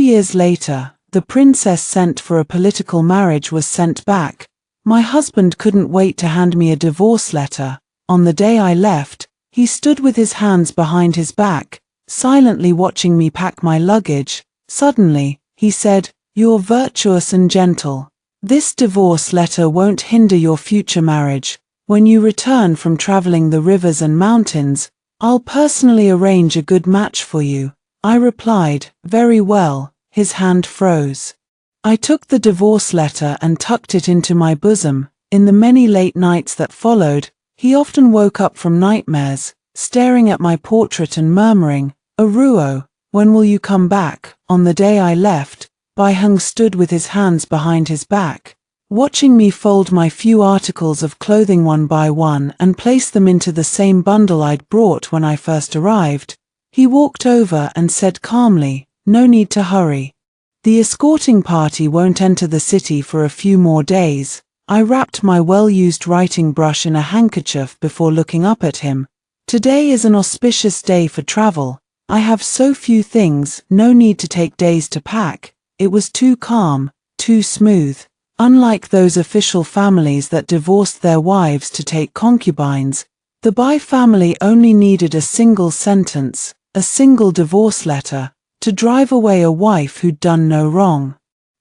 years later, the princess sent for a political marriage was sent back. My husband couldn't wait to hand me a divorce letter. On the day I left, he stood with his hands behind his back, silently watching me pack my luggage. Suddenly, he said, "You're virtuous and gentle. This divorce letter won't hinder your future marriage. When you return from traveling the rivers and mountains, I'll personally arrange a good match for you." I replied, "Very well." His hand froze. I took the divorce letter and tucked it into my bosom. In the many late nights that followed, he often woke up from nightmares, staring at my portrait and murmuring, "Aruo, when will you come back?" On the day I left, Bai-hung stood with his hands behind his back, watching me fold my few articles of clothing one by one and place them into the same bundle I'd brought when I first arrived. He walked over and said calmly, "No need to hurry. The escorting party won't enter the city for a few more days." I wrapped my well-used writing brush in a handkerchief before looking up at him. "Today is an auspicious day for travel. I have so few things, no need to take days to pack." It was too calm, too smooth. Unlike those official families that divorced their wives to take concubines, the Bai family only needed a single sentence, a single divorce letter, to drive away a wife who'd done no wrong.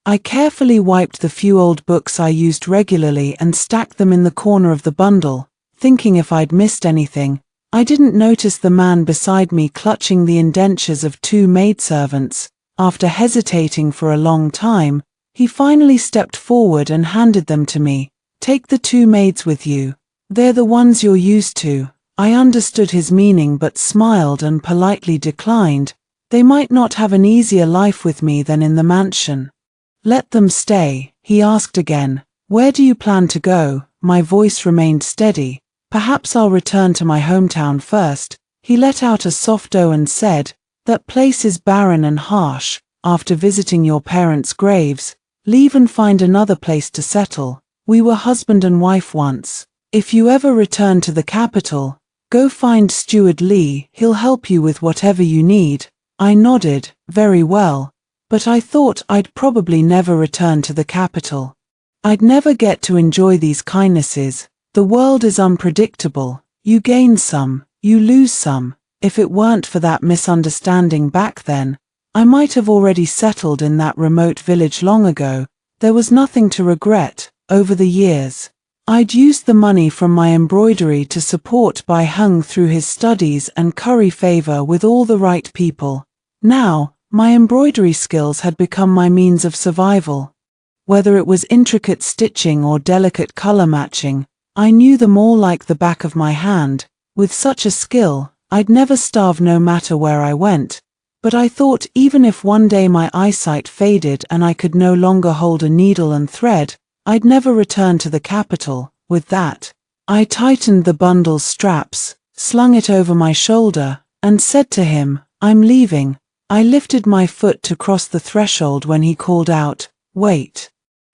I carefully wiped the few old books I used regularly and stacked them in the corner of the bundle, thinking if I'd missed anything. I didn't notice the man beside me clutching the indentures of 2 maidservants. After hesitating for a long time, he finally stepped forward and handed them to me. "Take the 2 maids with you. They're the ones you're used to." I understood his meaning but smiled and politely declined. They might not have an easier life with me than in the mansion. "Let them stay," he asked again. "Where do you plan to go?" My voice remained steady. "Perhaps I'll return to my hometown first." He let out a soft oh and said, "That place is barren and harsh. After visiting your parents' graves, leave and find another place to settle. We were husband and wife once. If you ever return to the capital, go find Steward Lee, he'll help you with whatever you need." I nodded, "Very well," but I thought I'd probably never return to the capital. I'd never get to enjoy these kindnesses. The world is unpredictable. You gain some, you lose some. If it weren't for that misunderstanding back then, I might have already settled in that remote village long ago. There was nothing to regret. Over the years, I'd used the money from my embroidery to support Bai-hung through his studies and curry favor with all the right people. Now, my embroidery skills had become my means of survival. Whether it was intricate stitching or delicate color matching, I knew them all like the back of my hand. With such a skill, I'd never starve no matter where I went. But I thought even if one day my eyesight faded and I could no longer hold a needle and thread, I'd never return to the capital. With that, I tightened the bundle's straps, slung it over my shoulder, and said to him, "I'm leaving." I lifted my foot to cross the threshold when he called out, "Wait.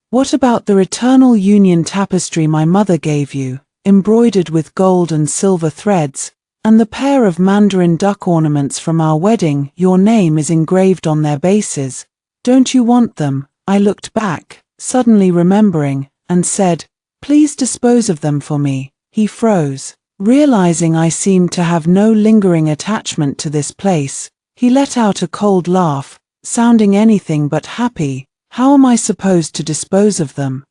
What about the Eternal Union tapestry my mother gave you, embroidered with gold and silver threads, and the pair of mandarin duck ornaments from our wedding? Your name is engraved on their bases. Don't you want them?" I looked back, suddenly remembering, and said, "Please dispose of them for me." He froze. Realizing I seemed to have no lingering attachment to this place, he let out a cold laugh, sounding anything but happy. "How am I supposed to dispose of them?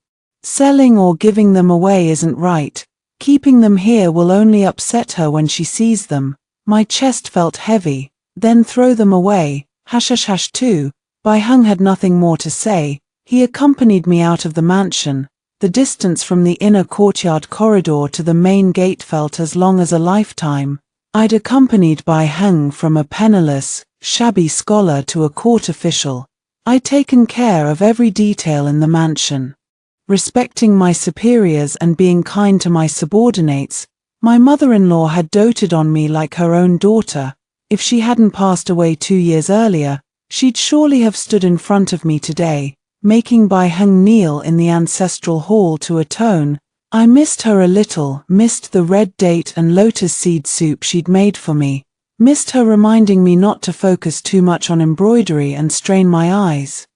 Selling or giving them away isn't right. Keeping them here will only upset her when she sees them." My chest felt heavy. "Then throw them away. Hash too." Bai-hung had nothing more to say. He accompanied me out of the mansion. The distance from the inner courtyard corridor to the main gate felt as long as a lifetime. I'd accompanied Bai-hung from a penniless, shabby scholar to a court official. I'd taken care of every detail in the mansion. Respecting my superiors and being kind to my subordinates, my mother-in-law had doted on me like her own daughter. If she hadn't passed away 2 years earlier, she'd surely have stood in front of me today, making Bai-hung kneel in the ancestral hall to atone. I missed her a little, missed the red date and lotus seed soup she'd made for me. Missed her reminding me not to focus too much on embroidery and strain my eyes.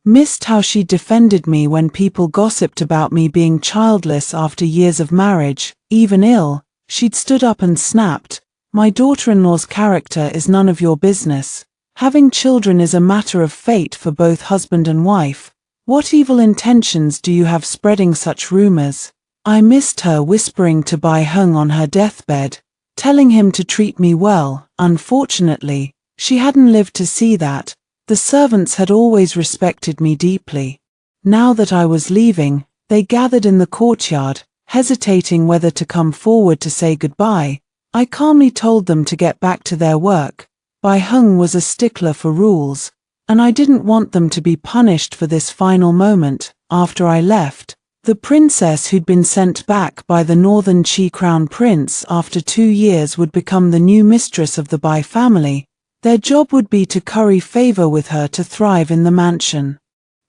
Missed how she defended me when people gossiped about me being childless after years of marriage, even ill. She'd stood up and snapped, "My daughter-in-law's character is none of your business. Having children is a matter of fate for both husband and wife. What evil intentions do you have spreading such rumors?" I missed her whispering to Bai Hung on her deathbed, telling him to treat me well. Unfortunately, she hadn't lived to see that. The servants had always respected me deeply. Now that I was leaving, they gathered in the courtyard, hesitating whether to come forward to say goodbye. I calmly told them to get back to their work. Bai Hung was a stickler for rules, and I didn't want them to be punished for this final moment. After I left, the princess who'd been sent back by the northern Qi crown prince after 2 years would become the new mistress of the Bai family. Their job would be to curry favor with her to thrive in the mansion.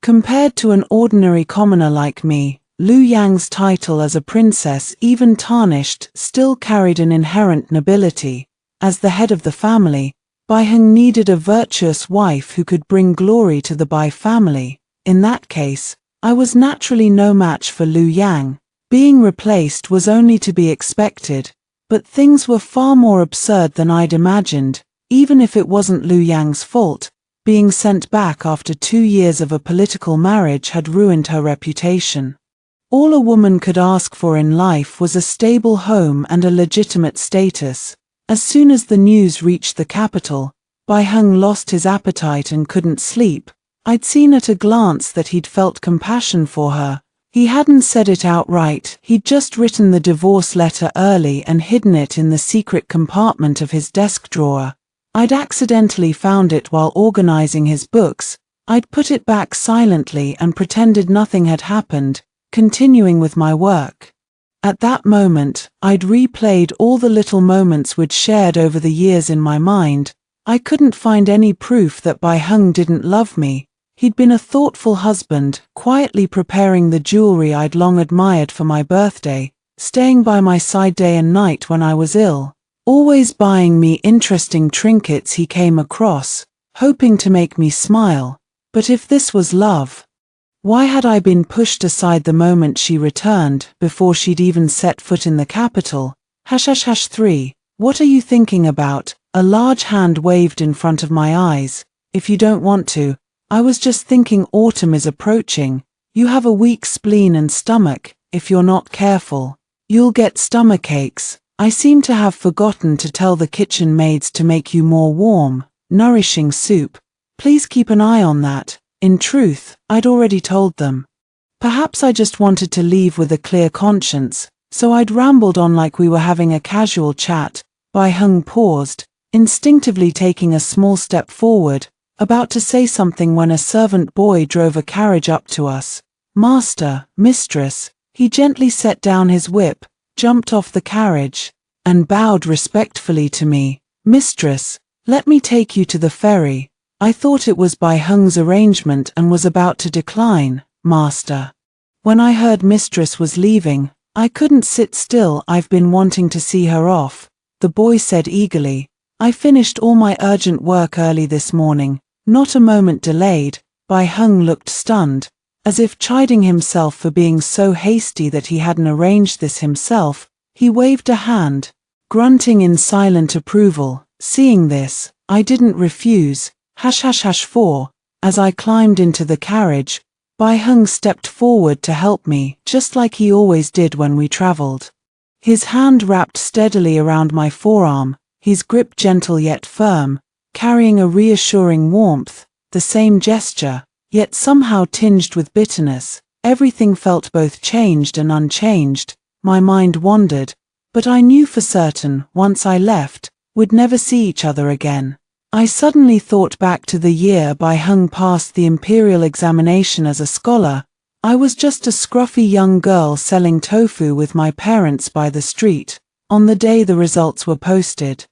Compared to an ordinary commoner like me, Liu Yang's title as a princess, even tarnished, still carried an inherent nobility. As the head of the family, Bai Hung needed a virtuous wife who could bring glory to the Bai family. In that case, I was naturally no match for Liu Yang. Being replaced was only to be expected, but things were far more absurd than I'd imagined. Even if it wasn't Liu Yang's fault, being sent back after 2 years of a political marriage had ruined her reputation. All a woman could ask for in life was a stable home and a legitimate status. As soon as the news reached the capital, Bai Hung lost his appetite and couldn't sleep. I'd seen at a glance that he'd felt compassion for her. He hadn't said it outright, he'd just written the divorce letter early and hidden it in the secret compartment of his desk drawer. I'd accidentally found it while organizing his books. I'd put it back silently and pretended nothing had happened, continuing with my work. At that moment, I'd replayed all the little moments we'd shared over the years in my mind. I couldn't find any proof that Bai Hung didn't love me. He'd been a thoughtful husband, quietly preparing the jewelry I'd long admired for my birthday, staying by my side day and night when I was ill, always buying me interesting trinkets he came across, hoping to make me smile. But if this was love, why had I been pushed aside the moment she returned, before she'd even set foot in the capital? #3. What are you thinking about? A large hand waved in front of my eyes. If you don't want to, I was just thinking autumn is approaching. You have a weak spleen and stomach. If you're not careful, you'll get stomachaches. I seem to have forgotten to tell the kitchen maids to make you more warm, nourishing soup. Please keep an eye on that. In truth, I'd already told them. Perhaps I just wanted to leave with a clear conscience, so I'd rambled on like we were having a casual chat. Bai Hung paused, instinctively taking a small step forward, about to say something when a servant boy drove a carriage up to us. "Master, mistress." He gently set down his whip, jumped off the carriage, and bowed respectfully to me. "Mistress, let me take you to the ferry." I thought it was Bai Hung's arrangement and was about to decline. "Master." When I heard mistress was leaving, I couldn't sit still. "I've been wanting to see her off," the boy said eagerly. "I finished all my urgent work early this morning, not a moment delayed." Bai Hung looked stunned, as if chiding himself for being so hasty that he hadn't arranged this himself. He waved a hand, grunting in silent approval. Seeing this, I didn't refuse. #4. As I climbed into the carriage, Bai Hung stepped forward to help me, just like he always did when we traveled. His hand wrapped steadily around my forearm, his grip gentle yet firm, carrying a reassuring warmth. The same gesture, yet somehow tinged with bitterness. Everything felt both changed and unchanged. My mind wandered, but I knew for certain, once I left, we'd never see each other again. I suddenly thought back to the year Bai Hung passed the imperial examination as a scholar. I was just a scruffy young girl selling tofu with my parents by the street, on the day the results were posted.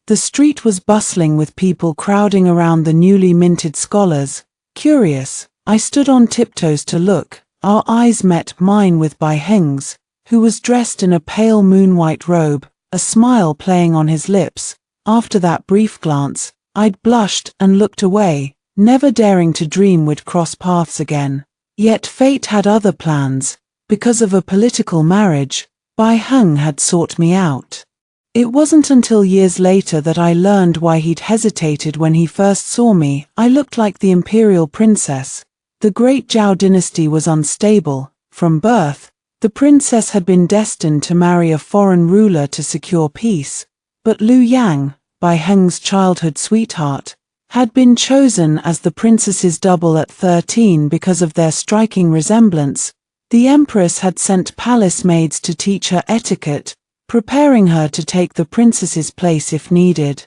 The street was bustling with people crowding around the newly minted scholars. Curious, I stood on tiptoes to look. Our eyes met, mine with Bai Hung's, who was dressed in a pale moon-white robe, a smile playing on his lips. After that brief glance, I'd blushed and looked away, never daring to dream we'd cross paths again. Yet fate had other plans. Because of a political marriage, Bai Heng had sought me out. It wasn't until years later that I learned why he'd hesitated when he first saw me. I looked like the imperial princess. The great Zhao dynasty was unstable. From birth, the princess had been destined to marry a foreign ruler to secure peace. But Liu Yang, Bai Heng's childhood sweetheart, had been chosen as the princess's double at 13 because of their striking resemblance. The empress had sent palace maids to teach her etiquette, preparing her to take the princess's place if needed.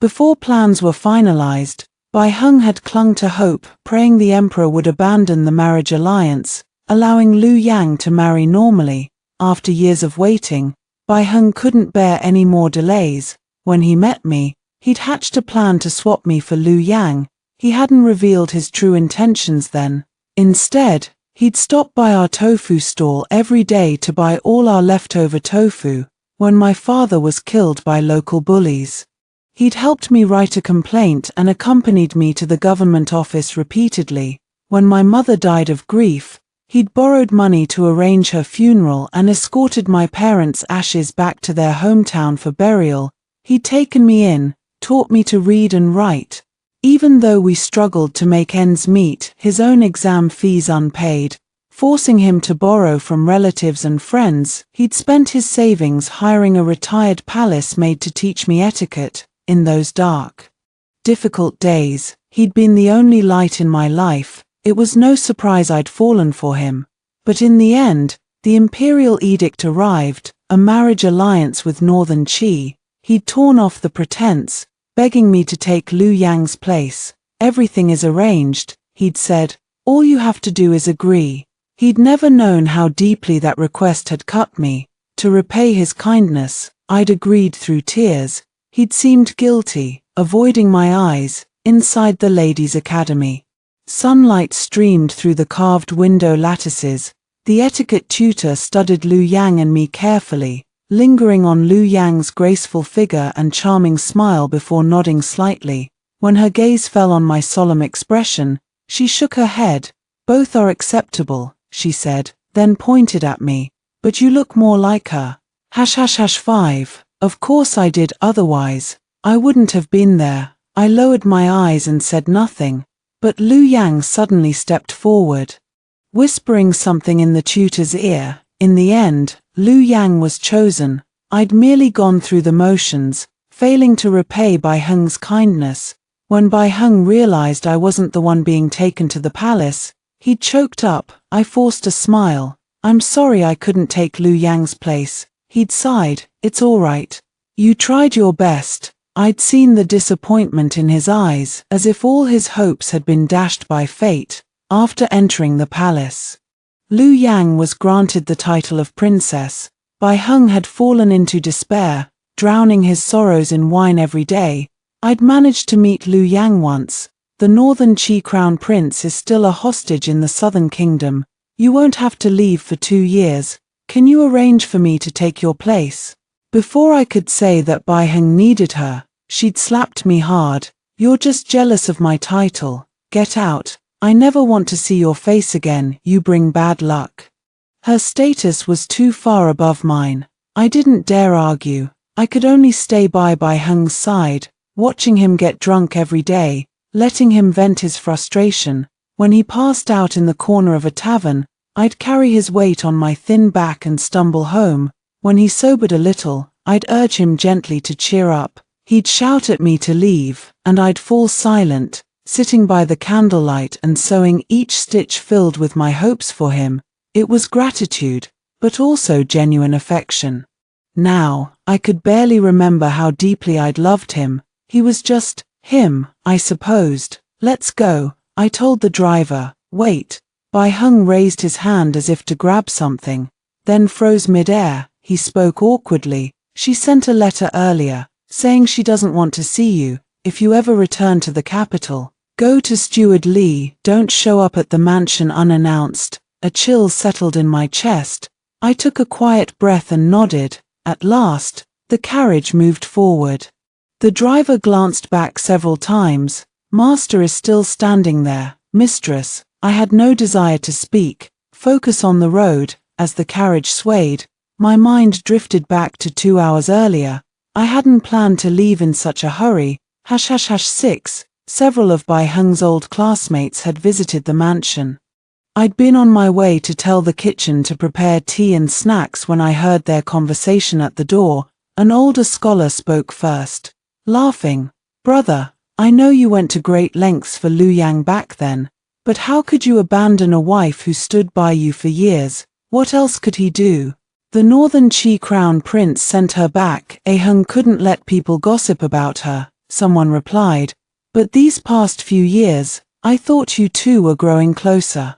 Before plans were finalized, Bai Heng had clung to hope, praying the emperor would abandon the marriage alliance, allowing Liu Yang to marry normally. After years of waiting, Bai Heng couldn't bear any more delays. When he met me, he'd hatched a plan to swap me for Liu Yang. He hadn't revealed his true intentions then. Instead, he'd stop by our tofu stall every day to buy all our leftover tofu. When my father was killed by local bullies, he'd helped me write a complaint and accompanied me to the government office repeatedly. When my mother died of grief, he'd borrowed money to arrange her funeral and escorted my parents' ashes back to their hometown for burial. He'd taken me in, taught me to read and write. Even though we struggled to make ends meet, his own exam fees unpaid, forcing him to borrow from relatives and friends, he'd spent his savings hiring a retired palace maid to teach me etiquette. In those dark, difficult days, he'd been the only light in my life. It was no surprise I'd fallen for him. But in the end, the imperial edict arrived, a marriage alliance with Northern Qi. He'd torn off the pretense, begging me to take Liu Yang's place. Everything is arranged, he'd said. All you have to do is agree. He'd never known how deeply that request had cut me. To repay his kindness, I'd agreed through tears. He'd seemed guilty, avoiding my eyes. Inside the ladies' academy, sunlight streamed through the carved window lattices. The etiquette tutor studied Liu Yang and me carefully, lingering on Liu Yang's graceful figure and charming smile before nodding slightly. When her gaze fell on my solemn expression, she shook her head. Both are acceptable, she said, then pointed at me. But you look more like her. # 5. Of course I did, otherwise I wouldn't have been there. I lowered my eyes and said nothing. But Liu Yang suddenly stepped forward, whispering something in the tutor's ear. In the end, Liu Yang was chosen. I'd merely gone through the motions, failing to repay Bai Heng's kindness. When Bai Heng realized I wasn't the one being taken to the palace, he choked up. I forced a smile. I'm sorry I couldn't take Liu Yang's place. He'd sighed. It's all right. You tried your best. I'd seen the disappointment in his eyes, as if all his hopes had been dashed by fate. After entering the palace, Liu Yang was granted the title of princess. Bai Heng had fallen into despair, drowning his sorrows in wine every day. I'd managed to meet Liu Yang once. The Northern Qi crown prince is still a hostage in the southern kingdom. You won't have to leave for 2 years. Can you arrange for me to take your place? Before I could say that Bai Heng needed her, she'd slapped me hard. You're just jealous of my title. Get out. I never want to see your face again. You bring bad luck. Her status was too far above mine. I didn't dare argue. I could only stay by Bai Heng's side, watching him get drunk every day, letting him vent his frustration. When he passed out in the corner of a tavern, I'd carry his weight on my thin back and stumble home. When he sobered a little, I'd urge him gently to cheer up. He'd shout at me to leave, and I'd fall silent, sitting by the candlelight and sewing each stitch filled with my hopes for him. It was gratitude, but also genuine affection. Now, I could barely remember how deeply I'd loved him. He was just him, I supposed. Let's go, I told the driver. Wait. Bai Heng raised his hand as if to grab something, then froze mid-air. He spoke awkwardly. She sent a letter earlier, saying she doesn't want to see you. If you ever return to the capital, go to Steward Li. Don't show up at the mansion unannounced. A chill settled in my chest. I took a quiet breath and nodded. At last, the carriage moved forward. The driver glanced back several times. Master is still standing there. Mistress, I had no desire to speak. Focus on the road. As the carriage swayed, my mind drifted back to 2 hours earlier. I hadn't planned to leave in such a hurry. #6. Several of Bai Heng's old classmates had visited the mansion. I'd been on my way to tell the kitchen to prepare tea and snacks when I heard their conversation at the door. An older scholar spoke first, laughing. Brother, I know you went to great lengths for Liu Yang back then, but how could you abandon a wife who stood by you for years? What else could he do? The Northern Qi Crown Prince sent her back. Heng couldn't let people gossip about her, someone replied. But these past few years, I thought you two were growing closer.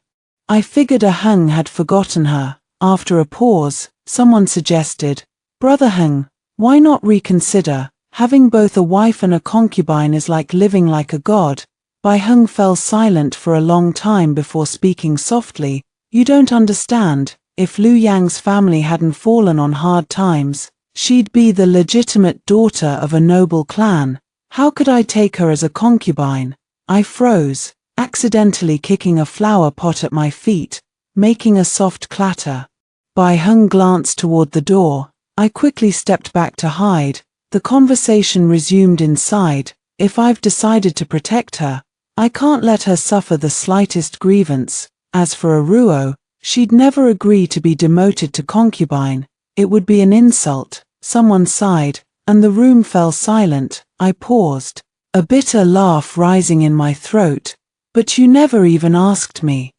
I figured Heng had forgotten her. After a pause, someone suggested, Brother Heng, why not reconsider? Having both a wife and a concubine is like living like a god. Bai Heng fell silent for a long time before speaking softly. You don't understand. If Liu Yang's family hadn't fallen on hard times, she'd be the legitimate daughter of a noble clan. How could I take her as a concubine? I froze, accidentally kicking a flower pot at my feet, making a soft clatter. Bai Heng glanced toward the door. I quickly stepped back to hide. The conversation resumed inside. If I've decided to protect her, I can't let her suffer the slightest grievance. As for Aruo, she'd never agree to be demoted to concubine. It would be an insult. Someone sighed, and the room fell silent. I paused, a bitter laugh rising in my throat. But you never even asked me.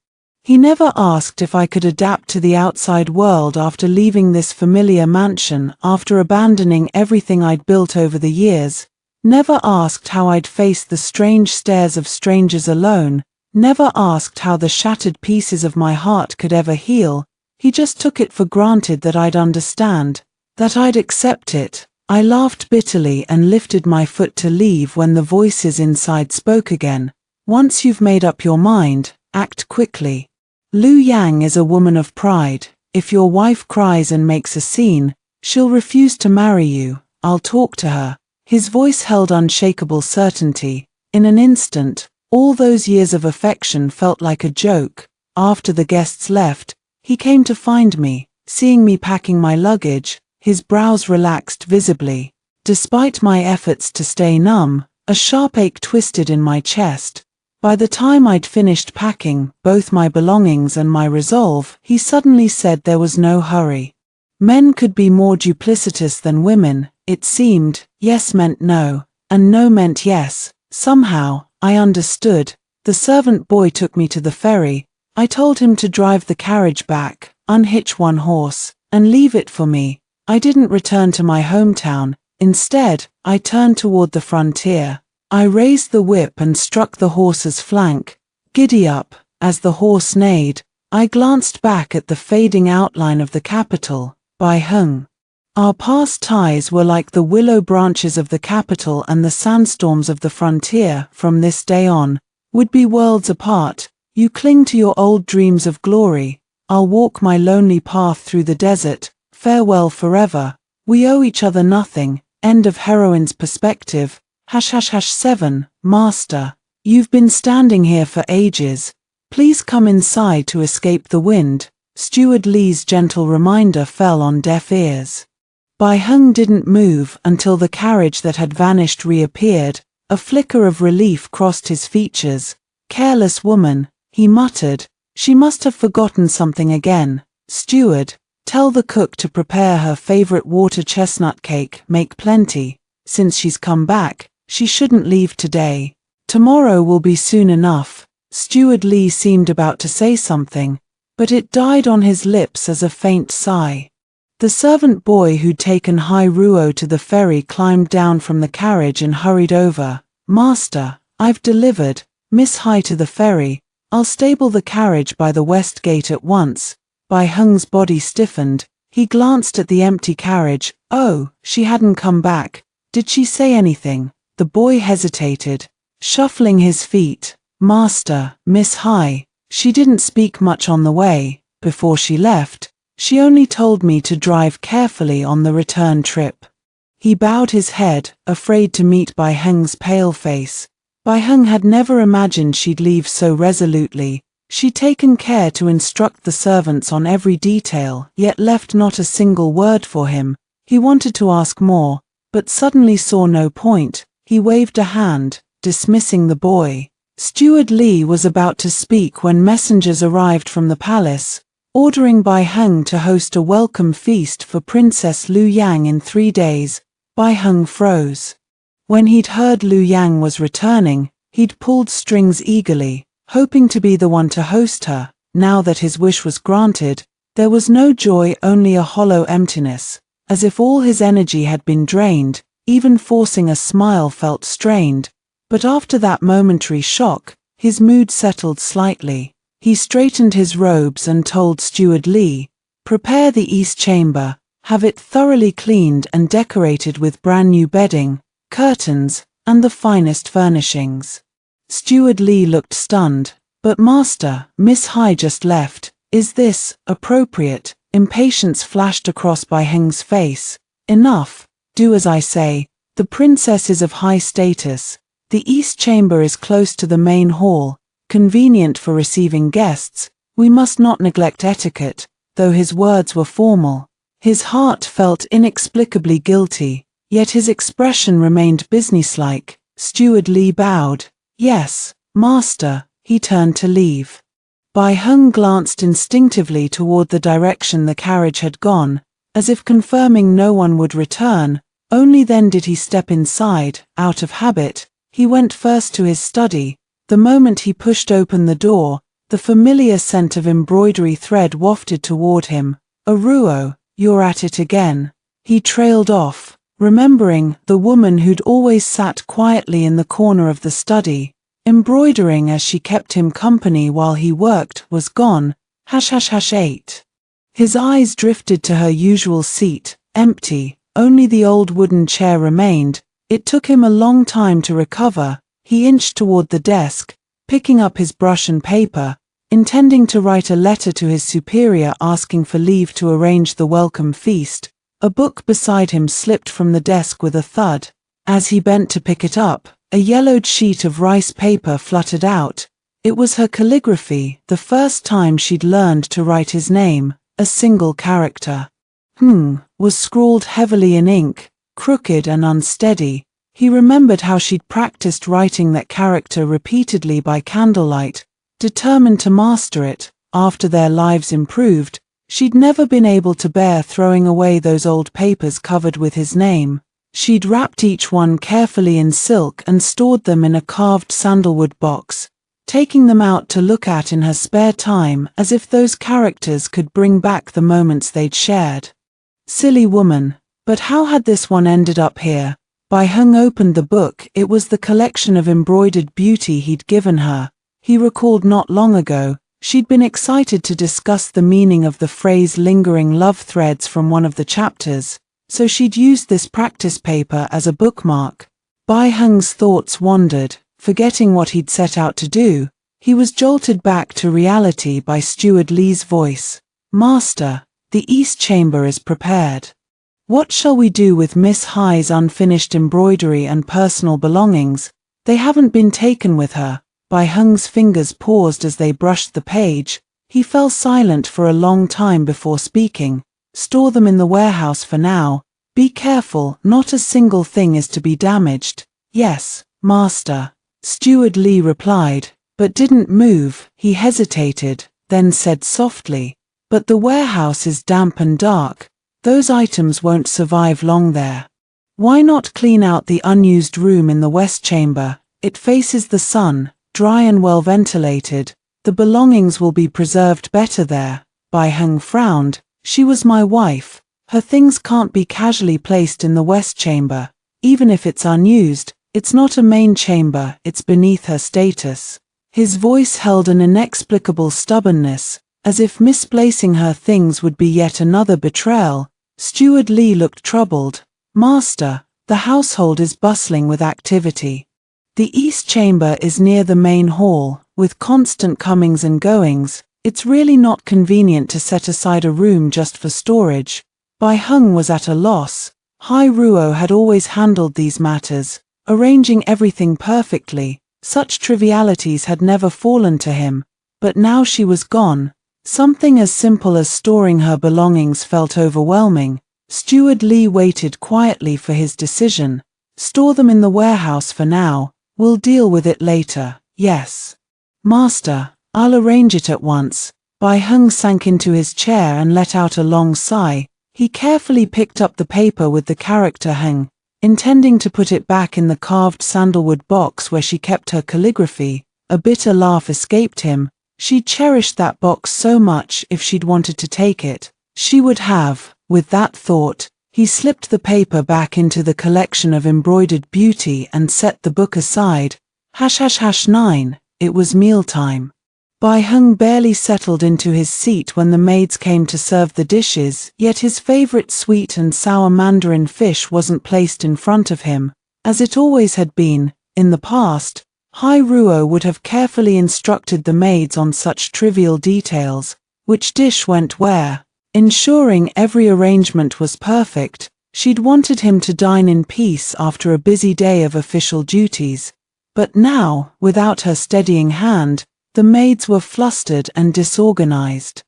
He never asked if I could adapt to the outside world after leaving this familiar mansion, after abandoning everything I'd built over the years. Never asked how I'd face the strange stares of strangers alone. Never asked how the shattered pieces of my heart could ever heal. He just took it for granted that I'd understand, that I'd accept it. I laughed bitterly and lifted my foot to leave when the voices inside spoke again. Once you've made up your mind, act quickly. Liu Yang is a woman of pride. If your wife cries and makes a scene, she'll refuse to marry you. I'll talk to her. His voice held unshakable certainty. In an instant, all those years of affection felt like a joke. After the guests left, he came to find me. Seeing me packing my luggage, his brows relaxed visibly. Despite my efforts to stay numb, a sharp ache twisted in my chest. By the time I'd finished packing both my belongings and my resolve, he suddenly said there was no hurry. Men could be more duplicitous than women, it seemed. Yes meant no, and no meant yes. Somehow, I understood. The servant boy took me to the ferry. I told him to drive the carriage back, unhitch one horse, and leave it for me. I didn't return to my hometown. Instead, I turned toward the frontier. I raised the whip and struck the horse's flank. Giddy up, as the horse neighed, I glanced back at the fading outline of the capital, Bai Heng. Our past ties were like the willow branches of the capital and the sandstorms of the frontier. From this day on, would be worlds apart. You cling to your old dreams of glory. I'll walk my lonely path through the desert. Farewell forever. We owe each other nothing. End of heroine's perspective. #7. Master, you've been standing here for ages. Please come inside to escape the wind. Steward Li's gentle reminder fell on deaf ears. Bai Heng didn't move until the carriage that had vanished reappeared. A flicker of relief crossed his features. Careless woman, he muttered. She must have forgotten something again. Steward, tell the cook to prepare her favorite water chestnut cake. Make plenty. Since she's come back, she shouldn't leave today. Tomorrow will be soon enough. Steward Li seemed about to say something, but it died on his lips as a faint sigh. The servant boy who'd taken Hai Ruo to the ferry climbed down from the carriage and hurried over. Master, I've delivered Miss Hai to the ferry. I'll stable the carriage by the west gate at once. Bai Heng's body stiffened. He glanced at the empty carriage. Oh, she hadn't come back. Did she say anything? The boy hesitated, shuffling his feet. Master, Miss Hai, she didn't speak much on the way. Before she left, she only told me to drive carefully on the return trip. He bowed his head, afraid to meet Bai Heng's pale face. Bai Heng had never imagined she'd leave so resolutely. She'd taken care to instruct the servants on every detail, yet left not a single word for him. He wanted to ask more, but suddenly saw no point. He waved a hand, dismissing the boy. Steward Li was about to speak when messengers arrived from the palace, ordering Bai Heng to host a welcome feast for Princess Lu Yang in 3 days. Bai Heng froze. When he'd heard Lu Yang was returning, he'd pulled strings eagerly, hoping to be the one to host her. Now that his wish was granted, there was no joy, only a hollow emptiness, as if all his energy had been drained. Even forcing a smile felt strained. But after that momentary shock, his mood settled slightly. He straightened his robes and told Steward Li, "Prepare the east chamber, have it thoroughly cleaned and decorated with brand new bedding, curtains, and the finest furnishings." Steward Li looked stunned. "But master, Miss Hai just left. Is this appropriate?" Impatience flashed across Bai Heng's face. "Enough. Do as I say. The princess is of high status. The east chamber is close to the main hall, convenient for receiving guests. We must not neglect etiquette." Though his words were formal, his heart felt inexplicably guilty, yet his expression remained businesslike. Steward Li bowed. "Yes, master." He turned to leave. Bai Heng glanced instinctively toward the direction the carriage had gone, as if confirming no one would return. Only then did he step inside. Out of habit, he went first to his study. The moment he pushed open the door, the familiar scent of embroidery thread wafted toward him. "Aruo, you're at it again." He trailed off, remembering the woman who'd always sat quietly in the corner of the study, embroidering as she kept him company while he worked, was gone. #8. His eyes drifted to her usual seat, empty. Only the old wooden chair remained. It took him a long time to recover. He inched toward the desk, picking up his brush and paper, intending to write a letter to his superior asking for leave to arrange the welcome feast. A book beside him slipped from the desk with a thud. As he bent to pick it up, a yellowed sheet of rice paper fluttered out. It was her calligraphy, the first time she'd learned to write his name. A single character, was scrawled heavily in ink, crooked and unsteady. He remembered how she'd practiced writing that character repeatedly by candlelight, determined to master it. After their lives improved, she'd never been able to bear throwing away those old papers covered with his name. She'd wrapped each one carefully in silk and stored them in a carved sandalwood box, taking them out to look at in her spare time as if those characters could bring back the moments they'd shared. Silly woman, but how had this one ended up here? Bai Heng opened the book. It was the collection of embroidered beauty he'd given her. He recalled not long ago, she'd been excited to discuss the meaning of the phrase lingering love threads from one of the chapters, so she'd used this practice paper as a bookmark. Bai Heng's thoughts wandered. Forgetting what he'd set out to do, he was jolted back to reality by Steward Li's voice. "Master, the east chamber is prepared. What shall we do with Miss Hai's unfinished embroidery and personal belongings? They haven't been taken with her." Bai Heng's fingers paused as they brushed the page. He fell silent for a long time before speaking. "Store them in the warehouse for now. Be careful, not a single thing is to be damaged." "Yes, master." Steward Li replied, but didn't move. He hesitated, then said softly, "But the warehouse is damp and dark. Those items won't survive long there. Why not clean out the unused room in the west chamber? It faces the sun, dry and well ventilated. The belongings will be preserved better there." Bai Heng frowned. "She was my wife. Her things can't be casually placed in the west chamber. Even if it's unused, it's not a main chamber, it's beneath her status." His voice held an inexplicable stubbornness, as if misplacing her things would be yet another betrayal. Steward Li looked troubled. "Master, the household is bustling with activity. The east chamber is near the main hall, with constant comings and goings. It's really not convenient to set aside a room just for storage." Bai Heng was at a loss. Hai Ruo had always handled these matters, arranging everything perfectly. Such trivialities had never fallen to him, but now she was gone. Something as simple as storing her belongings felt overwhelming. Steward Lee waited quietly for his decision. Store them in the warehouse for now. We'll deal with it later. Yes. Master, I'll arrange it at once. Bai Heng sank into his chair and let out a long sigh. He carefully picked up the paper with the character Heng, intending to put it back in the carved sandalwood box where she kept her calligraphy. A bitter laugh escaped him. She'd cherished that box so much. If she'd wanted to take it, she would have. With that thought, he slipped the paper back into the collection of embroidered beauty and set the book aside. #9. It was mealtime. Bai Heng barely settled into his seat when the maids came to serve the dishes, yet his favorite sweet and sour mandarin fish wasn't placed in front of him, as it always had been. In the past, Hai Ruo would have carefully instructed the maids on such trivial details, which dish went where, ensuring every arrangement was perfect. She'd wanted him to dine in peace after a busy day of official duties. But now, without her steadying hand, the maids were flustered and disorganized.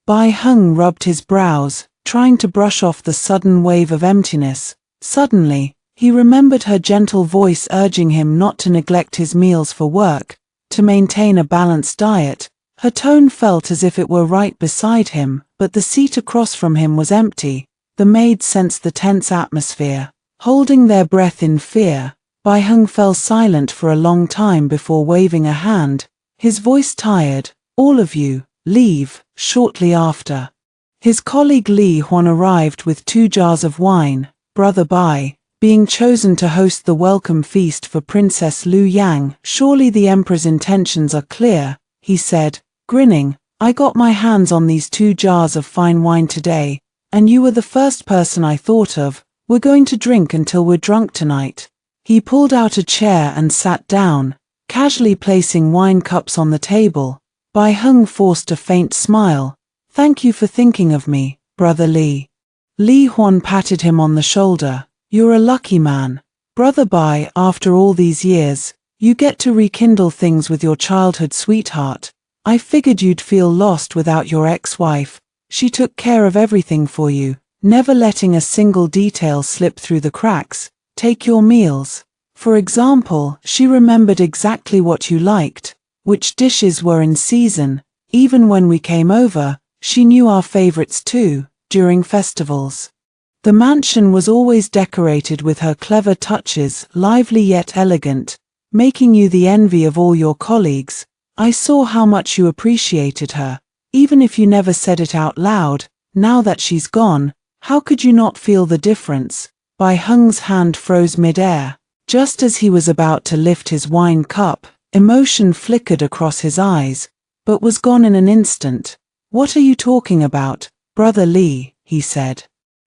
Bai Heng rubbed his brows, trying to brush off the sudden wave of emptiness. Suddenly, he remembered her gentle voice urging him not to neglect his meals for work, to maintain a balanced diet. Her tone felt as if it were right beside him, but the seat across from him was empty. The maids sensed the tense atmosphere. Holding their breath in fear, Bai Heng fell silent for a long time before waving a hand. His voice tired. All of you, leave. Shortly after, his colleague Li Huan arrived with 2 jars of wine. Brother Bai, being chosen to host the welcome feast for Princess Lu Yang. Surely the emperor's intentions are clear, he said, grinning. I got my hands on these 2 jars of fine wine today, and you were the first person I thought of. We're going to drink until we're drunk tonight. He pulled out a chair and sat down, casually placing wine cups on the table. Bai Heng forced a faint smile. Thank you for thinking of me, Brother Li. Li Huan patted him on the shoulder. You're a lucky man. Brother Bai, after all these years, you get to rekindle things with your childhood sweetheart. I figured you'd feel lost without your ex-wife. She took care of everything for you, never letting a single detail slip through the cracks. Take your meals. For example, she remembered exactly what you liked, which dishes were in season. Even when we came over, she knew our favorites too. During festivals, the mansion was always decorated with her clever touches, lively yet elegant, making you the envy of all your colleagues. I saw how much you appreciated her, even if you never said it out loud. Now that she's gone, how could you not feel the difference? Bai Heng's hand froze mid-air. Just as he was about to lift his wine cup, emotion flickered across his eyes, but was gone in an instant. What are you talking about, Brother Li? He said.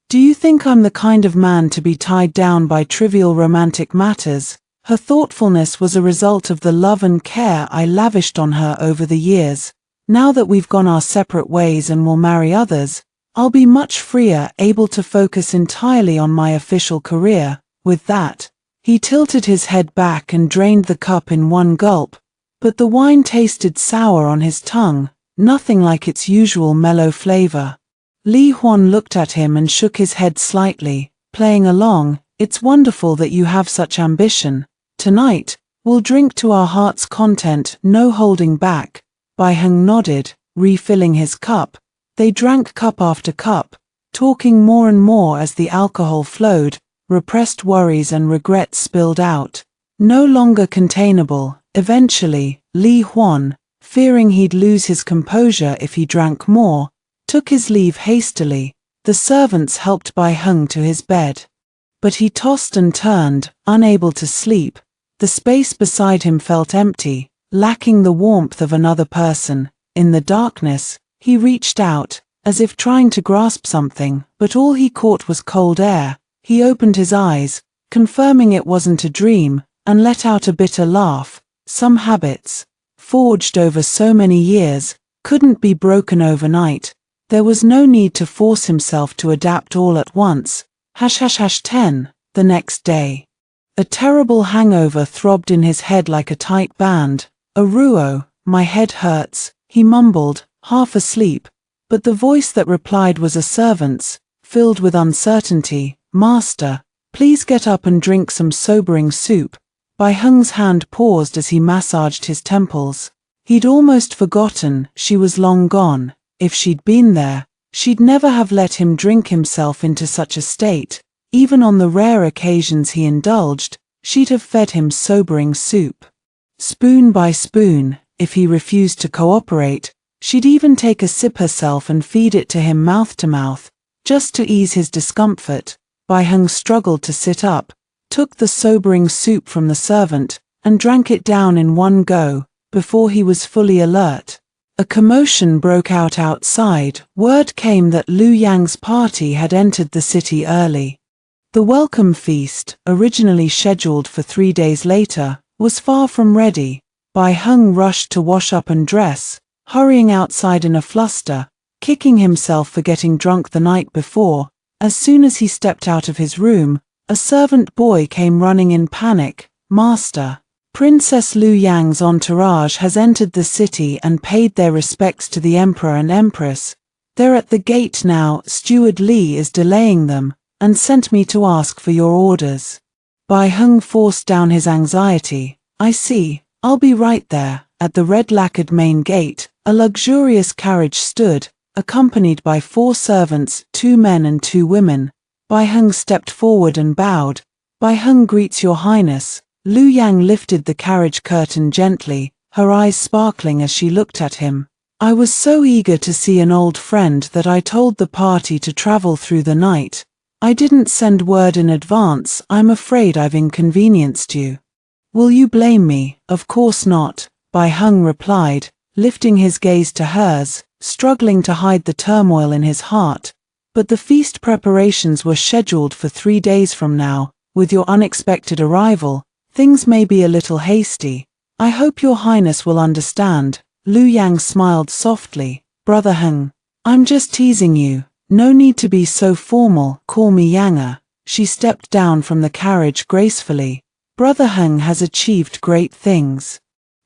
Do you think I'm the kind of man to be tied down by trivial romantic matters? Her thoughtfulness was a result of the love and care I lavished on her over the years. Now that we've gone our separate ways and will marry others, I'll be much freer, able to focus entirely on my official career. With that, he tilted his head back and drained the cup in one gulp, but the wine tasted sour on his tongue, nothing like its usual mellow flavor. Li Huan looked at him and shook his head slightly, playing along. It's wonderful that you have such ambition. Tonight, we'll drink to our heart's content, no holding back. Bai Heng nodded, refilling his cup. They drank cup after cup, talking more and more as the alcohol flowed. Repressed worries and regrets spilled out, no longer containable. Eventually, Li Huan, fearing he'd lose his composure if he drank more, took his leave hastily. The servants helped Bai Heng to his bed, but he tossed and turned, unable to sleep. The space beside him felt empty, lacking the warmth of another person. In the darkness, he reached out, as if trying to grasp something, but all he caught was cold air. He opened his eyes, confirming it wasn't a dream, and let out a bitter laugh. Some habits, forged over so many years, couldn't be broken overnight. There was no need to force himself to adapt all at once. #10. The next day. A terrible hangover throbbed in his head like a tight band. "Aruo, my head hurts," he mumbled, half asleep, but the voice that replied was a servant's, filled with uncertainty. "Master, please get up and drink some sobering soup." Bai Heng's hand paused as he massaged his temples. He'd almost forgotten she was long gone. If she'd been there, she'd never have let him drink himself into such a state. Even on the rare occasions he indulged, she'd have fed him sobering soup. Spoon by spoon, if he refused to cooperate, she'd even take a sip herself and feed it to him mouth to mouth, just to ease his discomfort. Bai Heng struggled to sit up, took the sobering soup from the servant, and drank it down in one go, before he was fully alert. A commotion broke out outside. Word came that Liu Yang's party had entered the city early. The welcome feast, originally scheduled for 3 days later, was far from ready. Bai Heng rushed to wash up and dress, hurrying outside in a fluster, kicking himself for getting drunk the night before. As soon as he stepped out of his room, a servant boy came running in panic. "Master, Princess Liu Yang's entourage has entered the city and paid their respects to the Emperor and Empress. They're at the gate now. Steward Li is delaying them, and sent me to ask for your orders." Bai Heng forced down his anxiety. "I see, I'll be right there." At the red-lacquered main gate, a luxurious carriage stood, accompanied by 4 servants, 2 men and 2 women. Bai Heng stepped forward and bowed. "Bai Heng greets your highness." Liu Yang lifted the carriage curtain gently, her eyes sparkling as she looked at him. "I was so eager to see an old friend that I told the party to travel through the night. I didn't send word in advance. I'm afraid I've inconvenienced you." "Will you blame me?" "Of course not," Bai Heng replied, lifting his gaze to hers, struggling to hide the turmoil in his heart. "But the feast preparations were scheduled for 3 days from now. With your unexpected arrival, things may be a little hasty. I hope your highness will understand." Liu Yang smiled softly. "Brother Heng, I'm just teasing you. No need to be so formal. Call me Yanga." She stepped down from the carriage gracefully. "Brother Heng has achieved great things.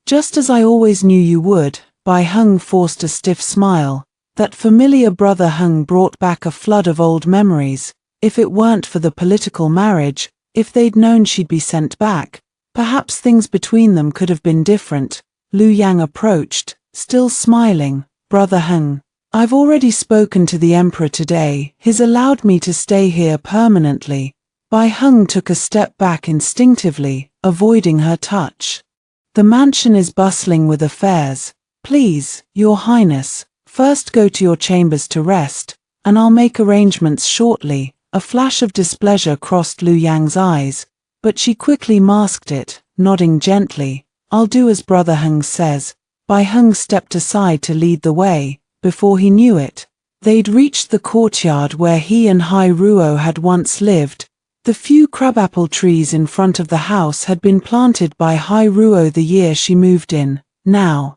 Just as I always knew you would." Bai Heng forced a stiff smile. That familiar Brother Heng brought back a flood of old memories. If it weren't for the political marriage, if they'd known she'd be sent back, perhaps things between them could have been different. Liu Yang approached, still smiling. "Brother Heng, I've already spoken to the Emperor today. He's allowed me to stay here permanently." Bai Heng took a step back instinctively, avoiding her touch. "The mansion is bustling with affairs. Please, your highness, first go to your chambers to rest, and I'll make arrangements shortly." A flash of displeasure crossed Liu Yang's eyes, but she quickly masked it, nodding gently. "I'll do as Brother Heng says." Bai Heng stepped aside to lead the way. Before he knew it, they'd reached the courtyard where he and Hai Ruo had once lived. The few crabapple trees in front of the house had been planted by Hai Ruo the year she moved in. Now,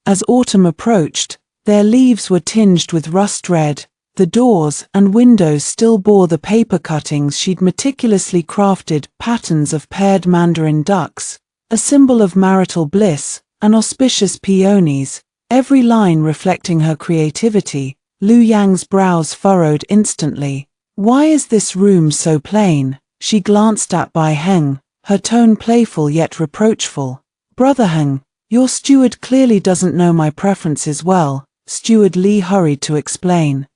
as autumn approached, their leaves were tinged with rust red. The doors and windows still bore the paper cuttings she'd meticulously crafted, patterns of paired mandarin ducks, a symbol of marital bliss, and auspicious peonies, every line reflecting her creativity. Liu Yang's brows furrowed instantly. "Why is this room so plain?" She glanced at Bai Heng, her tone playful yet reproachful. "Brother Heng, your steward clearly doesn't know my preferences well." Steward Li hurried to explain.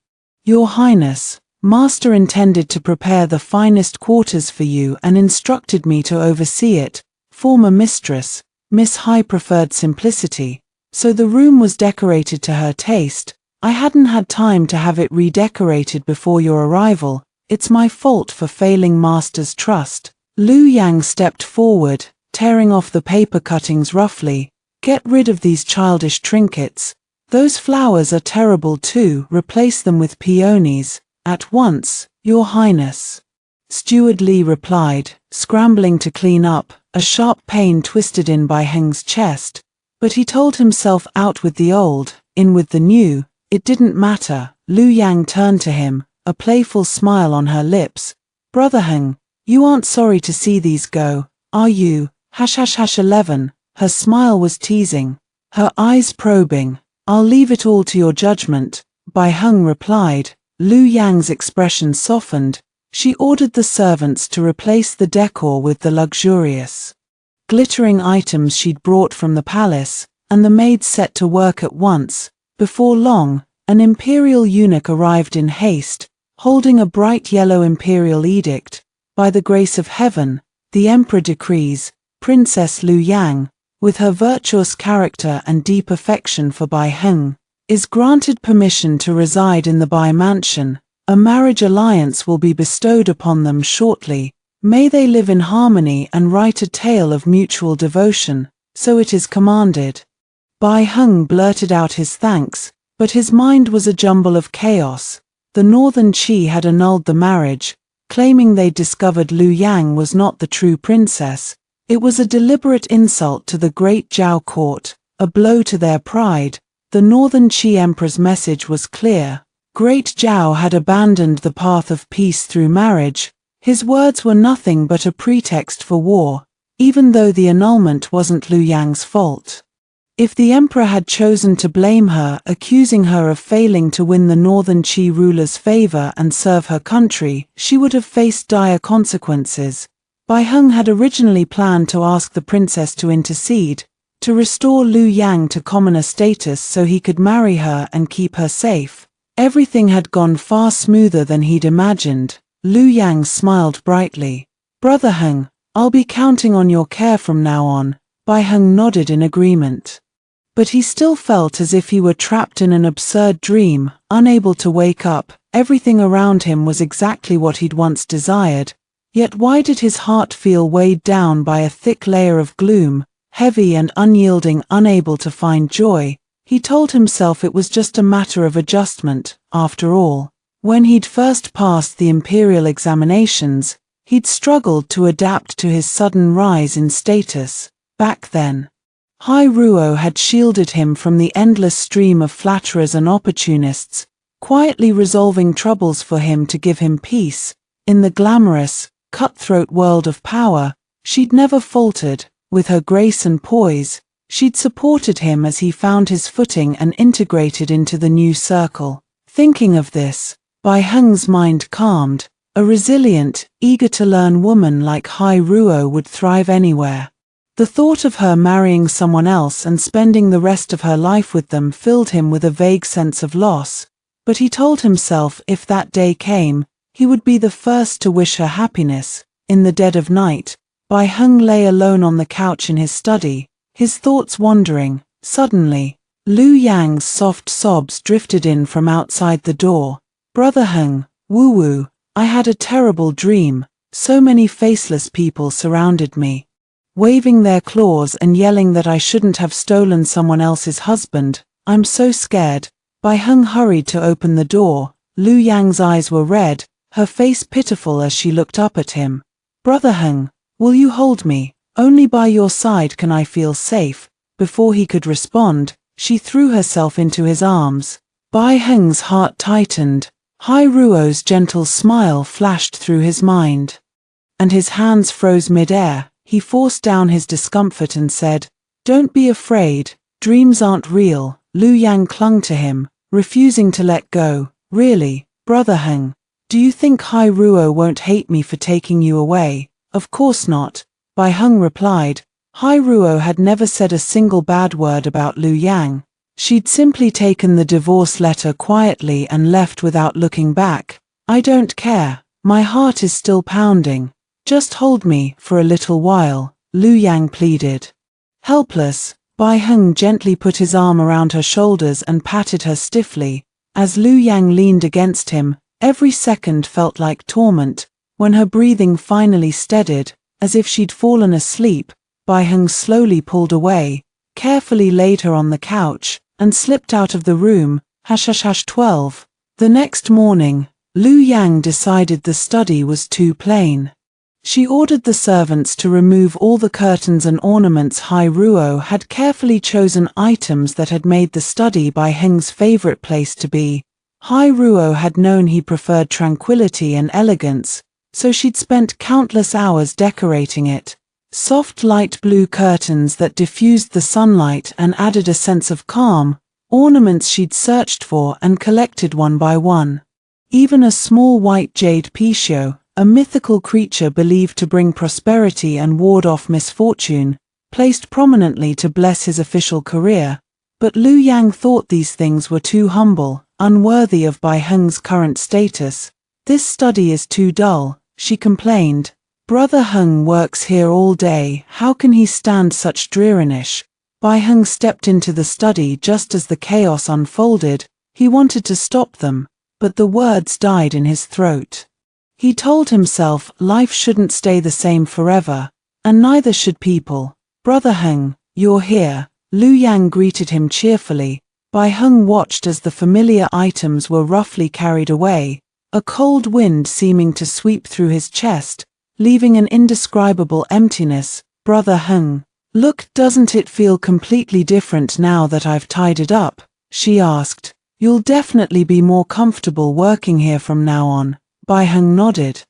"Your Highness, Master intended to prepare the finest quarters for you and instructed me to oversee it. Former mistress, Miss Hai preferred simplicity, so the room was decorated to her taste. I hadn't had time to have it redecorated before your arrival. It's my fault for failing Master's trust." Liu Yang stepped forward, tearing off the paper cuttings roughly. "Get rid of these childish trinkets. Those flowers are terrible too. Replace them with peonies. At once, Your Highness." Steward Li replied, scrambling to clean up. A sharp pain twisted in Bai Heng's chest, but he told himself out with the old, in with the new. It didn't matter. Liu Yang turned to him, a playful smile on her lips. Brother Heng, you aren't sorry to see these go, are you? # 11. Her smile was teasing, her eyes probing. I'll leave it all to your judgment, Bai Heng replied. Lu Yang's expression softened. She ordered the servants to replace the decor with the luxurious, glittering items she'd brought from the palace, and the maids set to work at once. Before long, an imperial eunuch arrived in haste, holding a bright yellow imperial edict. By the grace of heaven, the emperor decrees, Princess Lu Yang, with her virtuous character and deep affection for Bai Heng, is granted permission to reside in the Bai mansion. A marriage alliance will be bestowed upon them shortly. May they live in harmony and write a tale of mutual devotion, so it is commanded. Bai Heng blurted out his thanks, but his mind was a jumble of chaos. The northern Qi had annulled the marriage, claiming they'd discovered Lu Yang was not the true princess. It was a deliberate insult to the great Zhao court, a blow to their pride. The northern Qi emperor's message was clear. Great Zhao had abandoned the path of peace through marriage. His words were nothing but a pretext for war, even though the annulment wasn't Lu Yang's fault. If the emperor had chosen to blame her, accusing her of failing to win the northern Qi ruler's favor and serve her country, she would have faced dire consequences. Bai Heng had originally planned to ask the princess to intercede, to restore Lu Yang to commoner status so he could marry her and keep her safe. Everything had gone far smoother than he'd imagined. Lu Yang smiled brightly. Brother Heng, I'll be counting on your care from now on. Bai Heng nodded in agreement. But he still felt as if he were trapped in an absurd dream, unable to wake up. Everything around him was exactly what he'd once desired. Yet why did his heart feel weighed down by a thick layer of gloom, heavy and unyielding, unable to find joy? He told himself it was just a matter of adjustment, after all. When he'd first passed the imperial examinations, he'd struggled to adapt to his sudden rise in status. Back then, Hai Ruo had shielded him from the endless stream of flatterers and opportunists, quietly resolving troubles for him to give him peace. In the glamorous, cutthroat world of power, she'd never faltered. With her grace and poise, she'd supported him as he found his footing and integrated into the new circle. Thinking of this, Bai Heng's mind calmed. A resilient, eager-to-learn woman like Hai Ruo would thrive anywhere. The thought of her marrying someone else and spending the rest of her life with them filled him with a vague sense of loss. But he told himself if that day came, he would be the first to wish her happiness. In the dead of night, Bai Heng lay alone on the couch in his study, his thoughts wandering. Suddenly, Lu Yang's soft sobs drifted in from outside the door. Brother Heng, woo-woo, I had a terrible dream. So many faceless people surrounded me, waving their claws and yelling that I shouldn't have stolen someone else's husband. I'm so scared. Bai Heng hurried to open the door. Lu Yang's eyes were red, her face pitiful as she looked up at him. Brother Heng, will you hold me? Only by your side can I feel safe. Before he could respond, she threw herself into his arms. Bai Heng's heart tightened. Hai Ruo's gentle smile flashed through his mind, and his hands froze mid-air. He forced down his discomfort and said, Don't be afraid, dreams aren't real. Lu Yang clung to him, refusing to let go. Really, Brother Heng, do you think Hai Ruo won't hate me for taking you away? Of course not, Bai Heng replied. Hai Ruo had never said a single bad word about Lu Yang. She'd simply taken the divorce letter quietly and left without looking back. I don't care, my heart is still pounding. Just hold me for a little while, Lu Yang pleaded. Helpless, Bai Heng gently put his arm around her shoulders and patted her stiffly. As Lu Yang leaned against him, every second felt like torment. When her breathing finally steadied, as if she'd fallen asleep, Bai Heng slowly pulled away, carefully laid her on the couch, and slipped out of the room. # 12. The next morning, Lu Yang decided the study was too plain. She ordered the servants to remove all the curtains and ornaments. Hai Ruo had carefully chosen items that had made the study Bai Heng's favorite place to be. Hai Ruo had known he preferred tranquility and elegance, so she'd spent countless hours decorating it. Soft light blue curtains that diffused the sunlight and added a sense of calm, ornaments she'd searched for and collected one by one. Even a small white jade pishio, a mythical creature believed to bring prosperity and ward off misfortune, placed prominently to bless his official career. But Liu Yang thought these things were too humble, unworthy of Bai Heng's current status. "This study is too dull," she complained. "Brother Heng works here all day, how can he stand such dreariness?" Bai Heng stepped into the study just as the chaos unfolded. He wanted to stop them, but the words died in his throat. He told himself life shouldn't stay the same forever, and neither should people. "Brother Heng, you're here." Liu Yang greeted him cheerfully. Bai Heng watched as the familiar items were roughly carried away, a cold wind seeming to sweep through his chest, leaving an indescribable emptiness. "Brother Heng, look, doesn't it feel completely different now that I've tied it up?" she asked. "You'll definitely be more comfortable working here from now on." Bai Heng nodded.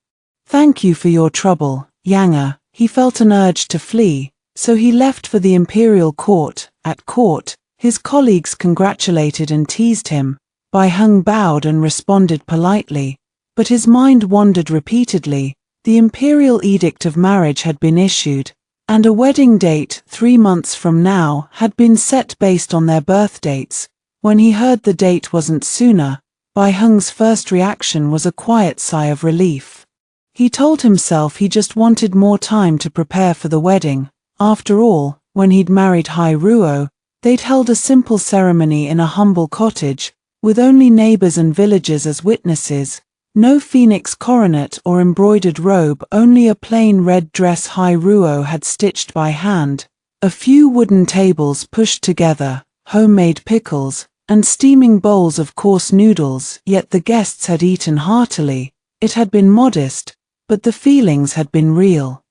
"Thank you for your trouble, Yang." He felt an urge to flee, so he left for the imperial court. At court, his colleagues congratulated and teased him. Bai Heng bowed and responded politely, but his mind wandered repeatedly. The imperial edict of marriage had been issued, and a wedding date 3 months from now had been set based on their birth dates. When he heard the date wasn't sooner, Bai Heng's first reaction was a quiet sigh of relief. He told himself he just wanted more time to prepare for the wedding. After all, when he'd married Hai Ruo, they'd held a simple ceremony in a humble cottage, with only neighbors and villagers as witnesses. No phoenix coronet or embroidered robe, only a plain red dress Hai Ruo had stitched by hand. A few wooden tables pushed together, homemade pickles, and steaming bowls of coarse noodles, yet the guests had eaten heartily. It had been modest, but the feelings had been real.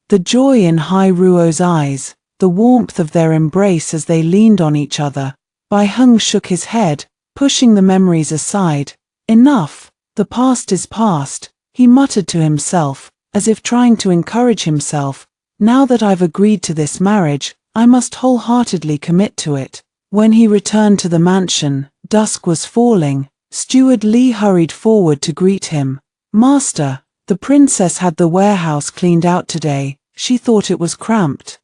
The joy in Hai Ruo's eyes, the warmth of their embrace as they leaned on each other. Bai Heng shook his head, pushing the memories aside. "Enough, the past is past," he muttered to himself, as if trying to encourage himself. "Now that I've agreed to this marriage, I must wholeheartedly commit to it." When he returned to the mansion, dusk was falling. Steward Li hurried forward to greet him. "Master, the princess had the warehouse cleaned out today. She thought it was cramped.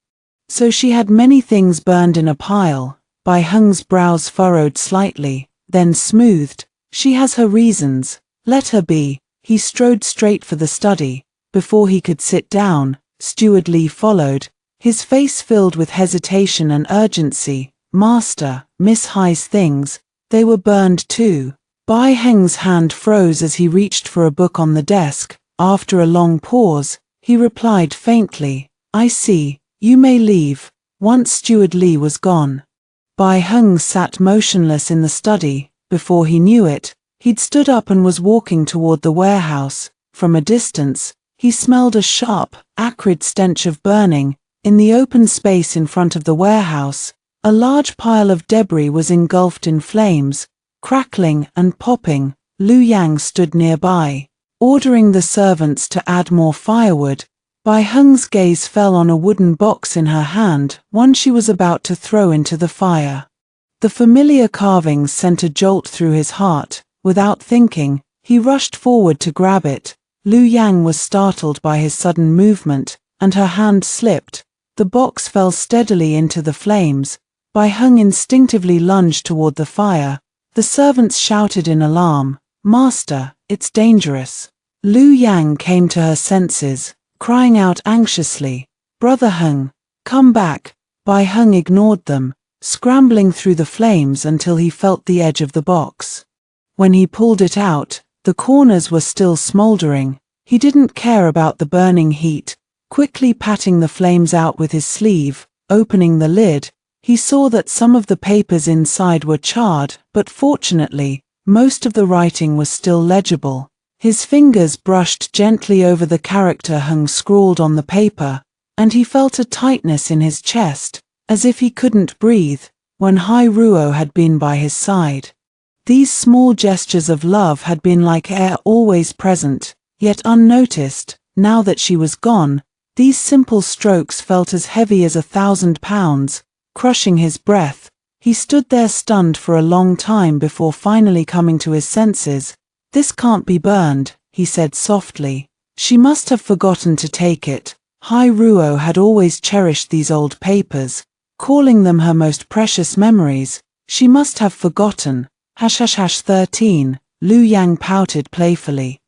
So she had many things burned in a pile." Bai Heng's brows furrowed slightly, then smoothed. "She has her reasons. Let her be." He strode straight for the study. Before he could sit down, Steward Li followed, his face filled with hesitation and urgency. "Master, Miss Hai's things, they were burned too." Bai Heng's hand froze as he reached for a book on the desk. After a long pause, he replied faintly, "I see, you may leave." Once Steward Li was gone, Bai Heng sat motionless in the study. Before he knew it, he'd stood up and was walking toward the warehouse. From a distance, he smelled a sharp, acrid stench of burning. In the open space in front of the warehouse, a large pile of debris was engulfed in flames, crackling and popping. Liu Yang stood nearby, ordering the servants to add more firewood. Bai Heng's gaze fell on a wooden box in her hand, one she was about to throw into the fire. The familiar carvings sent a jolt through his heart. Without thinking, he rushed forward to grab it. Liu Yang was startled by his sudden movement, and her hand slipped. The box fell steadily into the flames. Bai Heng instinctively lunged toward the fire. The servants shouted in alarm, "Master, it's dangerous." Liu Yang came to her senses, crying out anxiously, "Brother Heng, come back." Bai Heng ignored them, scrambling through the flames until he felt the edge of the box. When he pulled it out, the corners were still smoldering. He didn't care about the burning heat. Quickly patting the flames out with his sleeve, opening the lid, he saw that some of the papers inside were charred, but fortunately, most of the writing was still legible. His fingers brushed gently over the character Heng scrawled on the paper, and he felt a tightness in his chest, as if he couldn't breathe, when Hai Ruo had been by his side. These small gestures of love had been like air always present, Yet unnoticed, now that she was gone, these simple strokes felt as heavy as 1,000 pounds, crushing his breath. He stood there stunned for a long time before finally coming to his senses. "This can't be burned," he said softly. She must have forgotten to take it. Ruo had always cherished these old papers, calling them her most precious memories. She must have forgotten. #13, Lu Yang pouted playfully.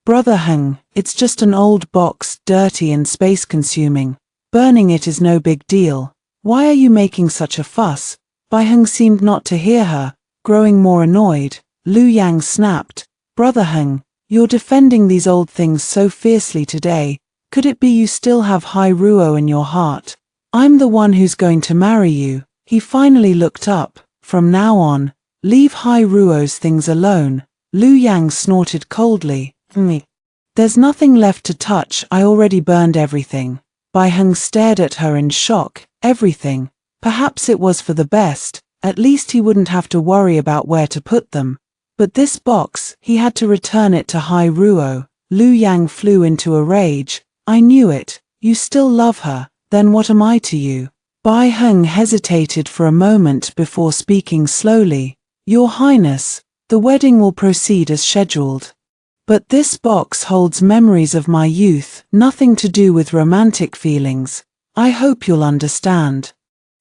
"Brother Heng, it's just an old box, dirty and space-consuming. Burning it is no big deal. Why are you making such a fuss?" Bai Heng seemed not to hear her, growing more annoyed. Lu Yang snapped, "Brother Heng, you're defending these old things so fiercely today. Could it be you still have Ruo in your heart? I'm the one who's going to marry you." He finally looked up. "From now on, leave Ruo's things alone." Lu Yang snorted coldly. "There's nothing left to touch, I already burned everything." Bai Heng stared at her in shock. Everything? Perhaps it was for the best, at least he wouldn't have to worry about where to put them. But this box, he had to return it to Ruo. Lu Yang flew into a rage. "I knew it. You still love her, then what am I to you?" Bai Heng hesitated for a moment before speaking slowly. "Your Highness, the wedding will proceed as scheduled. But this box holds memories of my youth, nothing to do with romantic feelings. I hope you'll understand."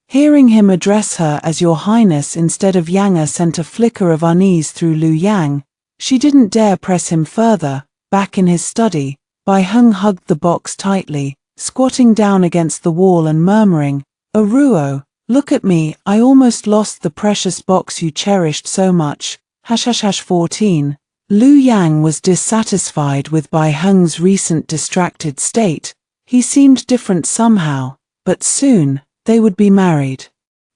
Hearing him address her as Your Highness instead of Yang sent a flicker of unease through Lu Yang. She didn't dare press him further. Back in his study, Bai Heng hugged the box tightly, squatting down against the wall and murmuring, "Ruo, look at me, I almost lost the precious box you cherished so much." #14. Lu Yang was dissatisfied with Bai Heng's recent distracted state. He seemed different somehow, but soon, they would be married.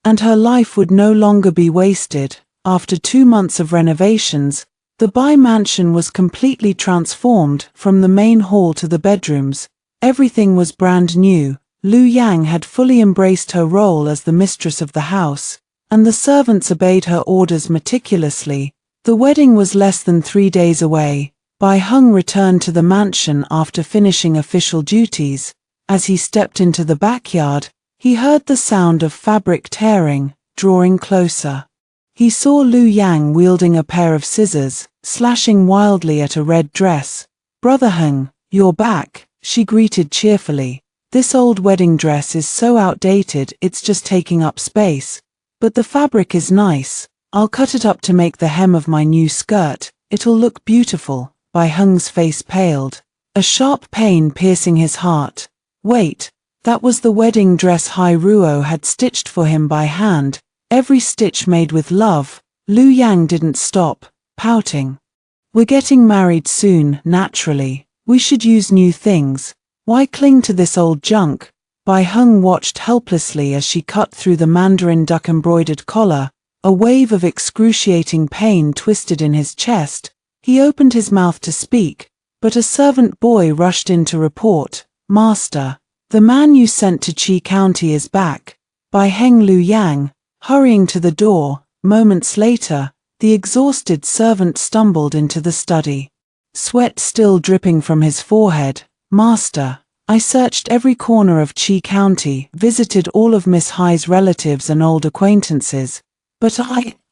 And her life would no longer be wasted. After 2 months of renovations, the Bai mansion was completely transformed from the main hall to the bedrooms. Everything was brand new. Lu Yang had fully embraced her role as the mistress of the house, and the servants obeyed her orders meticulously. The wedding was less than 3 days away. Bai Heng returned to the mansion after finishing official duties. As he stepped into the backyard, he heard the sound of fabric tearing, drawing closer. He saw Lu Yang wielding a pair of scissors, slashing wildly at a red dress. "Brother Heng, you're back," she greeted cheerfully. "This old wedding dress is so outdated it's just taking up space. But the fabric is nice. I'll cut it up to make the hem of my new skirt. It'll look beautiful." Bai Heng's face paled, a sharp pain piercing his heart. Wait. That was the wedding dress Ruo had stitched for him by hand, every stitch made with love. Lu Yang didn't stop, pouting. "We're getting married soon, naturally. We should use new things. Why cling to this old junk?" Bai Heng watched helplessly as she cut through the mandarin duck embroidered collar. A wave of excruciating pain twisted in his chest. He opened his mouth to speak, but a servant boy rushed in to report, "Master, the man you sent to Qi County is back." Bai Heng Lu Yang, hurrying to the door. Moments later, the exhausted servant stumbled into the study. Sweat still dripping from his forehead. "Master, I searched every corner of Qi County, visited all of Miss Hai's relatives and old acquaintances. But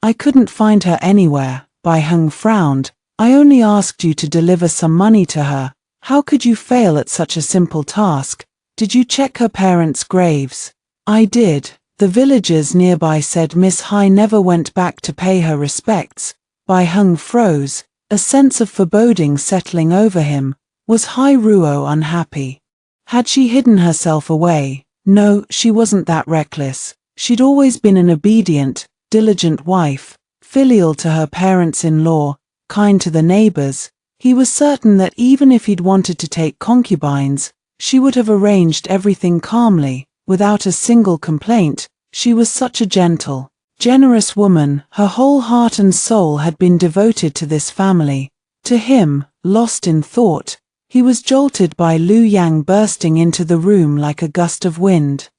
I couldn't find her anywhere." Bai Heng frowned. "I only asked you to deliver some money to her. How could you fail at such a simple task? Did you check her parents' graves?" "I did. The villagers nearby said Miss Hai never went back to pay her respects." Bai Heng froze, a sense of foreboding settling over him. Was Ruo unhappy? Had she hidden herself away? No, she wasn't that reckless. She'd always been an obedient, diligent wife, filial to her parents-in-law, kind to the neighbors. He was certain that even if he'd wanted to take concubines, she would have arranged everything calmly, without a single complaint. She was such a gentle, generous woman. Her whole heart and soul had been devoted to this family. To him, lost in thought, he was jolted by Lu Yang bursting into the room like a gust of wind.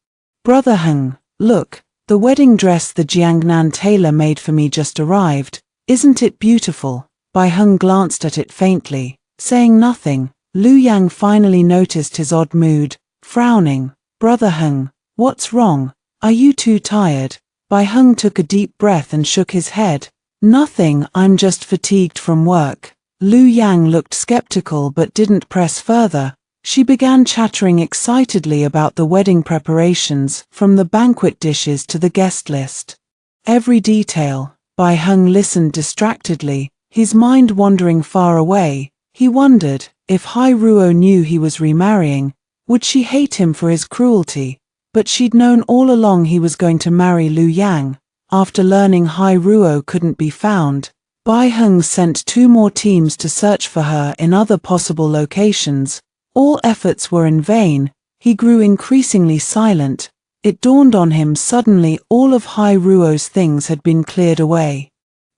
"Brother Heng, look, the wedding dress the Jiangnan tailor made for me just arrived. Isn't it beautiful?" Bai Heng glanced at it faintly, saying nothing. Liu Yang finally noticed his odd mood, frowning. Brother Heng, what's wrong? Are you too tired? Bai Heng took a deep breath and shook his head. Nothing, I'm just fatigued from work. Liu Yang looked skeptical but didn't press further. She began chattering excitedly about the wedding preparations, from the banquet dishes to the guest list. Every detail. Bai Heng listened distractedly, his mind wandering far away. He wondered, if Hai Ruo knew he was remarrying, would she hate him for his cruelty? But she'd known all along he was going to marry Liu Yang. After learning Hai Ruo couldn't be found, Bai Heng sent 2 more teams to search for her in other possible locations. All efforts were in vain. He grew increasingly silent. It dawned on him suddenly all of Hai Ruo's things had been cleared away.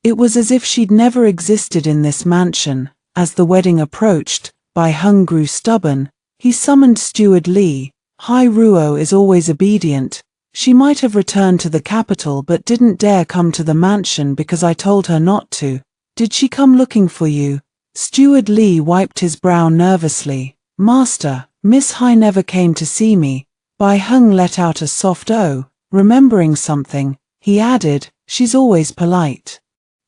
It was as if she'd never existed in this mansion. As the wedding approached, Bai Heng grew stubborn. He summoned Steward Li. Hai Ruo is always obedient. She might have returned to the capital but didn't dare come to the mansion because I told her not to. Did she come looking for you? Steward Li wiped his brow nervously. Master, Miss Hai never came to see me. Bai Heng let out a soft "oh." Remembering something, he added, she's always polite.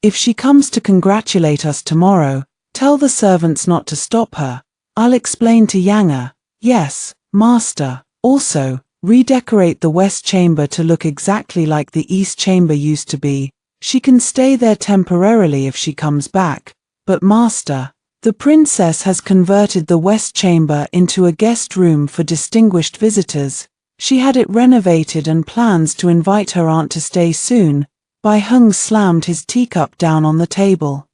If she comes to congratulate us tomorrow, tell the servants not to stop her. I'll explain to Yanga. Yes, master. Also, redecorate the west chamber to look exactly like the east chamber used to be. She can stay there temporarily if she comes back. But master, the princess has converted the west chamber into a guest room for distinguished visitors. She had it renovated and plans to invite her aunt to stay soon. Bai Heng slammed his teacup down on the table.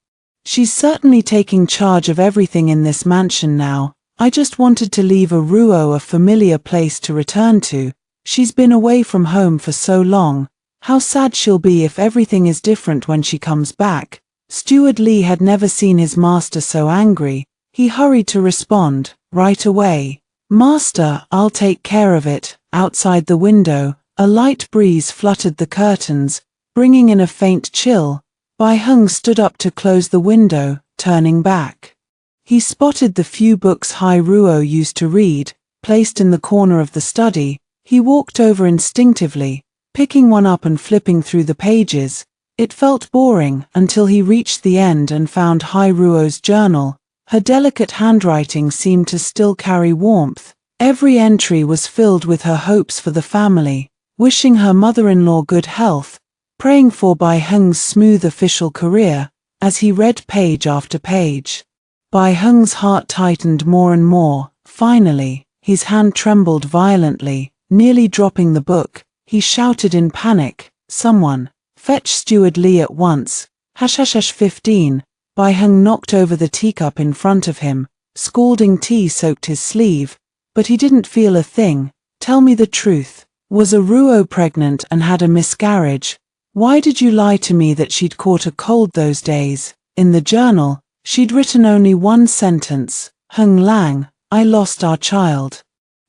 She's certainly taking charge of everything in this mansion now. I just wanted to leave a Ruo a familiar place to return to. She's been away from home for so long. How sad she'll be if everything is different when she comes back. Steward Li had never seen his master so angry. He hurried to respond, right away. Master, I'll take care of it. Outside the window, a light breeze fluttered the curtains, bringing in a faint chill. Bai Heng stood up to close the window, turning back. He spotted the few books Hai Ruo used to read, placed in the corner of the study. He walked over instinctively, picking one up and flipping through the pages. It felt boring until he reached the end and found Hai Ruo's journal. Her delicate handwriting seemed to still carry warmth. Every entry was filled with her hopes for the family, wishing her mother-in-law good health, praying for Bai Heng's smooth official career. As he read page after page, Bai Heng's heart tightened more and more. Finally, his hand trembled violently, nearly dropping the book. He shouted in panic, "Someone! Fetch Steward Li at once." # 15. Bai Heng knocked over the teacup in front of him. Scalding tea soaked his sleeve, but he didn't feel a thing. Tell me the truth. Was a Ruo pregnant and had a miscarriage? Why did you lie to me that she'd caught a cold those days? In the journal, she'd written only one sentence. Heng Lang, I lost our child.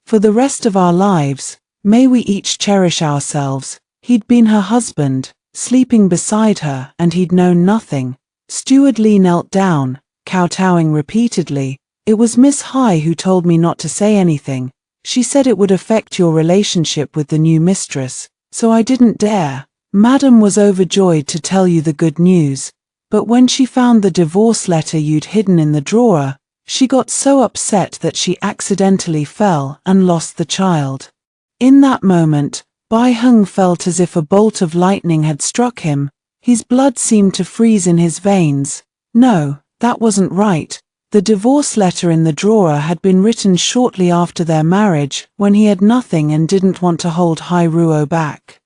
For the rest of our lives, may we each cherish ourselves. He'd been her husband, sleeping beside her, and he'd known nothing. Steward Li knelt down, kowtowing repeatedly. It was Miss Hai who told me not to say anything. She said it would affect your relationship with the new mistress, so I didn't dare. Madam was overjoyed to tell you the good news, but when she found the divorce letter you'd hidden in the drawer, she got so upset that she accidentally fell and lost the child. In that moment, Bai Heng felt as if a bolt of lightning had struck him. His blood seemed to freeze in his veins. No, that wasn't right. The divorce letter in the drawer had been written shortly after their marriage, when he had nothing and didn't want to hold Hai Ruo back.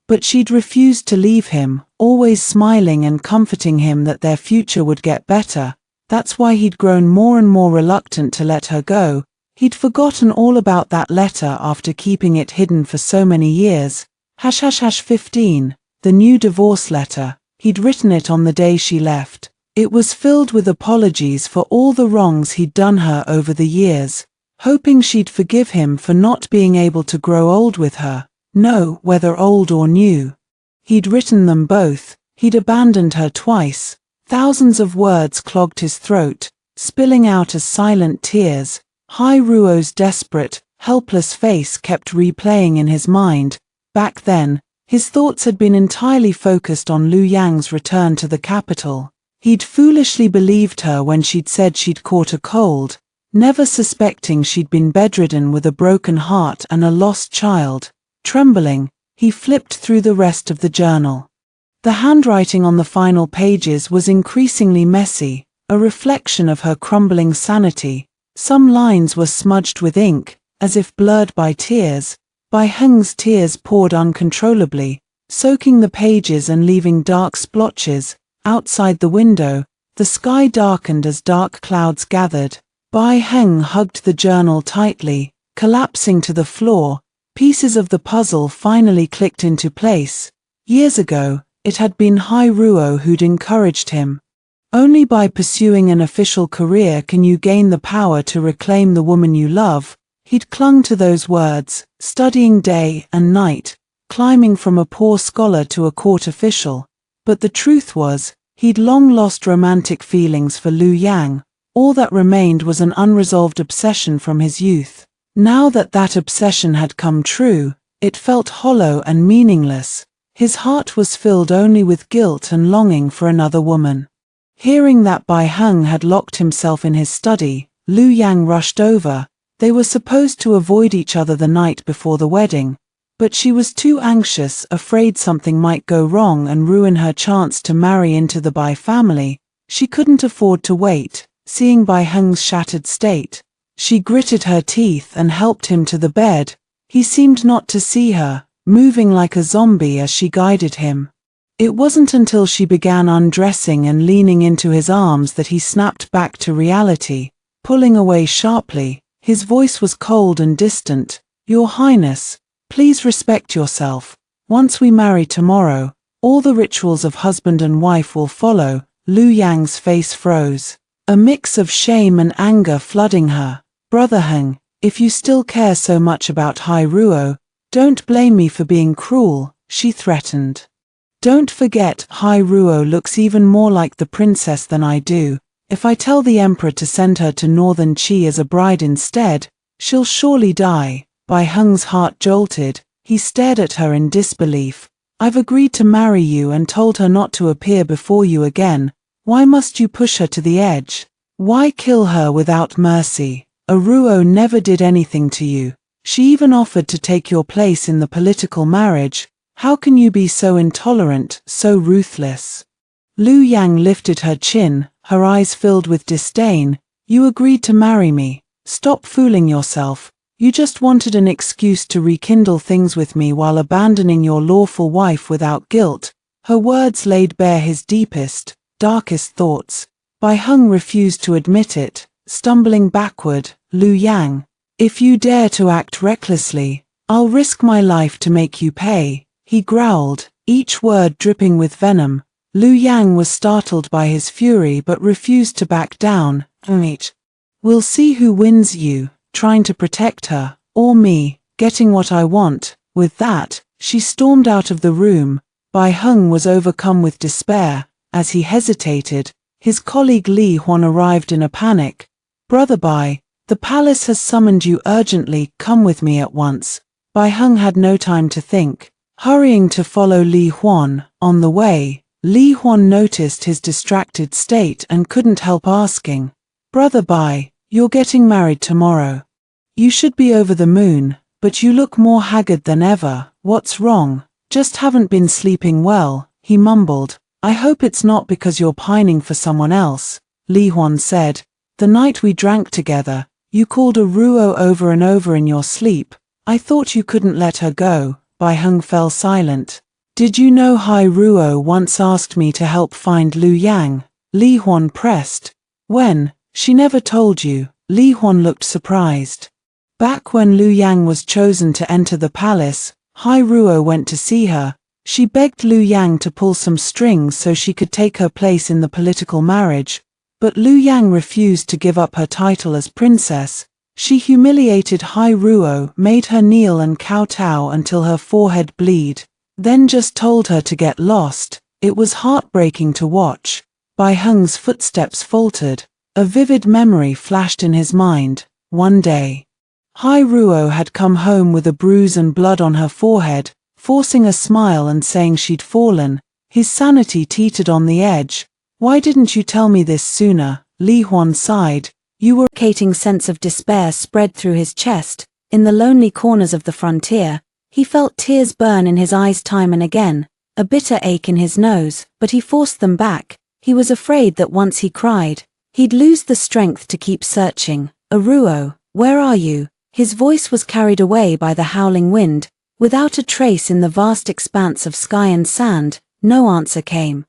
But she'd refused to leave him, always smiling and comforting him that their future would get better. That's why he'd grown more and more reluctant to let her go. He'd forgotten all about that letter after keeping it hidden for so many years. # 15. The new divorce letter. He'd written it on the day she left. It was filled with apologies for all the wrongs he'd done her over the years, hoping she'd forgive him for not being able to grow old with her. No, whether old or new. He'd written them both. He'd abandoned her twice. Thousands of words clogged his throat. spilling out as silent tears. Hai Ruo's desperate, helpless face kept replaying in his mind. Back then, his thoughts had been entirely focused on Liu Yang's return to the capital. He'd foolishly believed her when she'd said she'd caught a cold, never suspecting she'd been bedridden with a broken heart and a lost child. Trembling, he flipped through the rest of the journal. The handwriting on the final pages was increasingly messy, a reflection of her crumbling sanity. Some lines were smudged with ink, as if blurred by tears. Bai Heng's tears poured uncontrollably, soaking the pages and leaving dark splotches. Outside the window, the sky darkened as dark clouds gathered. Bai Heng hugged the journal tightly, collapsing to the floor. Pieces of the puzzle finally clicked into place. Years ago, it had been Hai Ruo who'd encouraged him. Only by pursuing an official career can you gain the power to reclaim the woman you love. He'd clung to those words, studying day and night, climbing from a poor scholar to a court official. But the truth was, he'd long lost romantic feelings for Liu Yang. All that remained was an unresolved obsession from his youth. Now that that obsession had come true, it felt hollow and meaningless. His heart was filled only with guilt and longing for another woman. Hearing that Bai Heng had locked himself in his study, Liu Yang rushed over. They were supposed to avoid each other the night before the wedding, but she was too anxious, afraid something might go wrong and ruin her chance to marry into the Bai family. She couldn't afford to wait. Seeing Bai Heng's shattered state, she gritted her teeth and helped him to the bed. He seemed not to see her, moving like a zombie as she guided him. It wasn't until she began undressing and leaning into his arms that he snapped back to reality, pulling away sharply. His voice was cold and distant. "Your Highness, please respect yourself. Once we marry tomorrow, all the rituals of husband and wife will follow." Liu Yang's face froze, a mix of shame and anger flooding her. "Brother Heng, if you still care so much about Hai Ruo, don't blame me for being cruel," she threatened. "Don't forget, Hai Ruo looks even more like the princess than I do. If I tell the emperor to send her to northern Qi as a bride instead, she'll surely die." Bai Heng's heart jolted. He stared at her in disbelief. "I've agreed to marry you and told her not to appear before you again. Why must you push her to the edge? Why kill her without mercy? Ruo never did anything to you. She even offered to take your place in the political marriage. How can you be so intolerant, so ruthless?" Liu Yang lifted her chin, her eyes filled with disdain. "You agreed to marry me. Stop fooling yourself. You just wanted an excuse to rekindle things with me while abandoning your lawful wife without guilt." Her words laid bare his deepest, darkest thoughts. Bai Heng refused to admit it, stumbling backward. "Liu Yang, if you dare to act recklessly, I'll risk my life to make you pay," he growled, each word dripping with venom. Liu Yang was startled by his fury but refused to back down. "We'll see who wins, you, trying to protect her, or me, getting what I want." With that, she stormed out of the room. Bai Heng was overcome with despair. As he hesitated, his colleague Li Huan arrived in a panic. "Brother Bai, the palace has summoned you urgently, come with me at once." Bai Heng had no time to think. Hurrying to follow Li Huan, on the way, Li Huan noticed his distracted state and couldn't help asking, "Brother Bai, you're getting married tomorrow. You should be over the moon, but you look more haggard than ever. What's wrong?" "Just haven't been sleeping well," he mumbled. "I hope it's not because you're pining for someone else," Li Huan said. "The night we drank together, you called Ruo over and over in your sleep. I thought you couldn't let her go." Bai Heng fell silent. "Did you know Hai Ruo once asked me to help find Liu Yang?" Li Huan pressed. "When? She never told you." Li Huan looked surprised. "Back when Liu Yang was chosen to enter the palace, Hai Ruo went to see her. She begged Liu Yang to pull some strings so she could take her place in the political marriage. But Liu Yang refused to give up her title as princess. She humiliated Hai Ruo, made her kneel and kowtow until her forehead bled, then just told her to get lost. It was heartbreaking to watch." Bai Heng's footsteps faltered. A vivid memory flashed in his mind. One day, Ruo had come home with a bruise and blood on her forehead, forcing a smile and saying she'd fallen. His sanity teetered on the edge. "Why didn't you tell me this sooner?" Li Huan sighed. "You were..." A suffocating sense of despair spread through his chest. In the lonely corners of the frontier, he felt tears burn in his eyes time and again, a bitter ache in his nose, but he forced them back. He was afraid that once he cried, he'd lose the strength to keep searching. "Aruo, where are you?" His voice was carried away by the howling wind. Without a trace in the vast expanse of sky and sand, no answer came.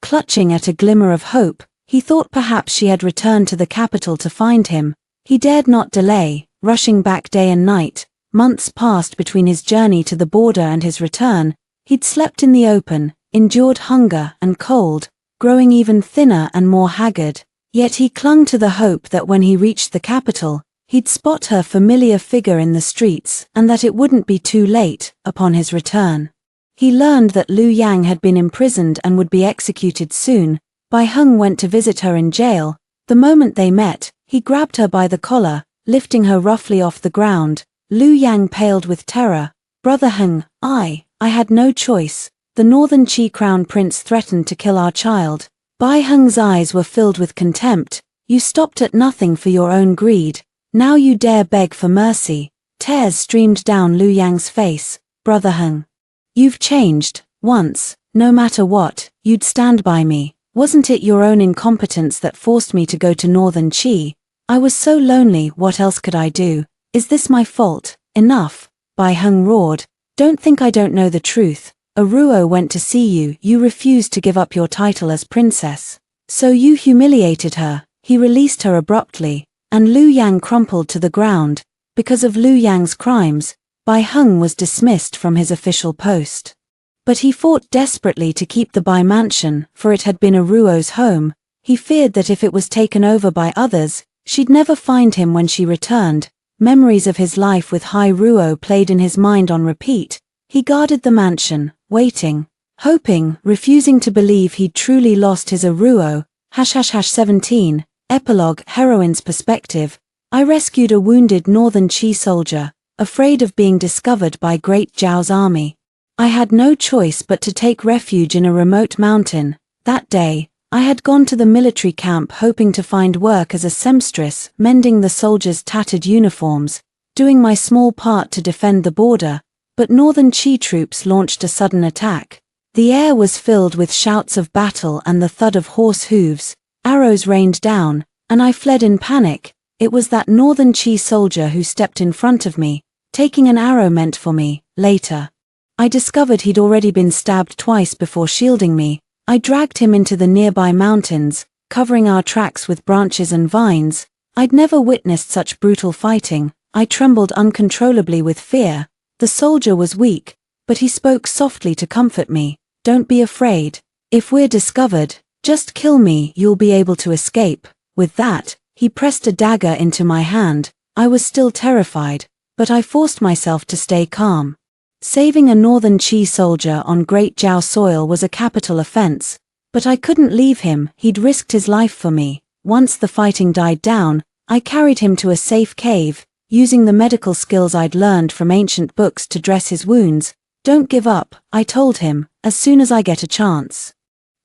Clutching at a glimmer of hope, he thought perhaps she had returned to the capital to find him. He dared not delay, rushing back day and night. Months passed between his journey to the border and his return. He'd slept in the open, endured hunger and cold, growing even thinner and more haggard. Yet he clung to the hope that when he reached the capital, he'd spot her familiar figure in the streets and that it wouldn't be too late. Upon his return, he learned that Liu Yang had been imprisoned and would be executed soon. Bai Heng went to visit her in jail. The moment they met, he grabbed her by the collar, lifting her roughly off the ground. Liu Yang paled with terror. "Brother Heng, I had no choice. The Northern Qi Crown Prince threatened to kill our child." Bai Heng's eyes were filled with contempt. "You stopped at nothing for your own greed. Now you dare beg for mercy." Tears streamed down Liu Yang's face. "Brother Heng, you've changed. Once, no matter what, you'd stand by me. Wasn't it your own incompetence that forced me to go to Northern Qi? I was so lonely, what else could I do? Is this my fault?" "Enough," Bai Heng roared. "Don't think I don't know the truth. Aruo went to see you. You refused to give up your title as princess. So you humiliated her." He released her abruptly, and Liu Yang crumpled to the ground. Because of Liu Yang's crimes, Bai Heng was dismissed from his official post. But he fought desperately to keep the Bai mansion, for it had been Aruo's home. He feared that if it was taken over by others, she'd never find him when she returned. Memories of his life with Ruo played in his mind on repeat. He guarded the mansion, waiting, hoping, refusing to believe he'd truly lost his Aruo. # 17. Epilogue. Heroine's perspective. I rescued a wounded Northern Qi soldier, afraid of being discovered by Great Zhao's army. I had no choice but to take refuge in a remote mountain. That day, I had gone to the military camp hoping to find work as a seamstress, mending the soldiers' tattered uniforms, doing my small part to defend the border. But Northern Qi troops launched a sudden attack. The air was filled with shouts of battle and the thud of horse hooves. Arrows rained down, and I fled in panic. It was that Northern Qi soldier who stepped in front of me, taking an arrow meant for me. Later, I discovered he'd already been stabbed twice before shielding me. I dragged him into the nearby mountains, covering our tracks with branches and vines. I'd never witnessed such brutal fighting. I trembled uncontrollably with fear. The soldier was weak, but he spoke softly to comfort me. "Don't be afraid. If we're discovered, just kill me, you'll be able to escape." With that, he pressed a dagger into my hand. I was still terrified, but I forced myself to stay calm. Saving a Northern Qi soldier on Great Zhao soil was a capital offense, but I couldn't leave him. He'd risked his life for me. Once the fighting died down, I carried him to a safe cave, using the medical skills I'd learned from ancient books to dress his wounds. "Don't give up," I told him, "as soon as I get a chance.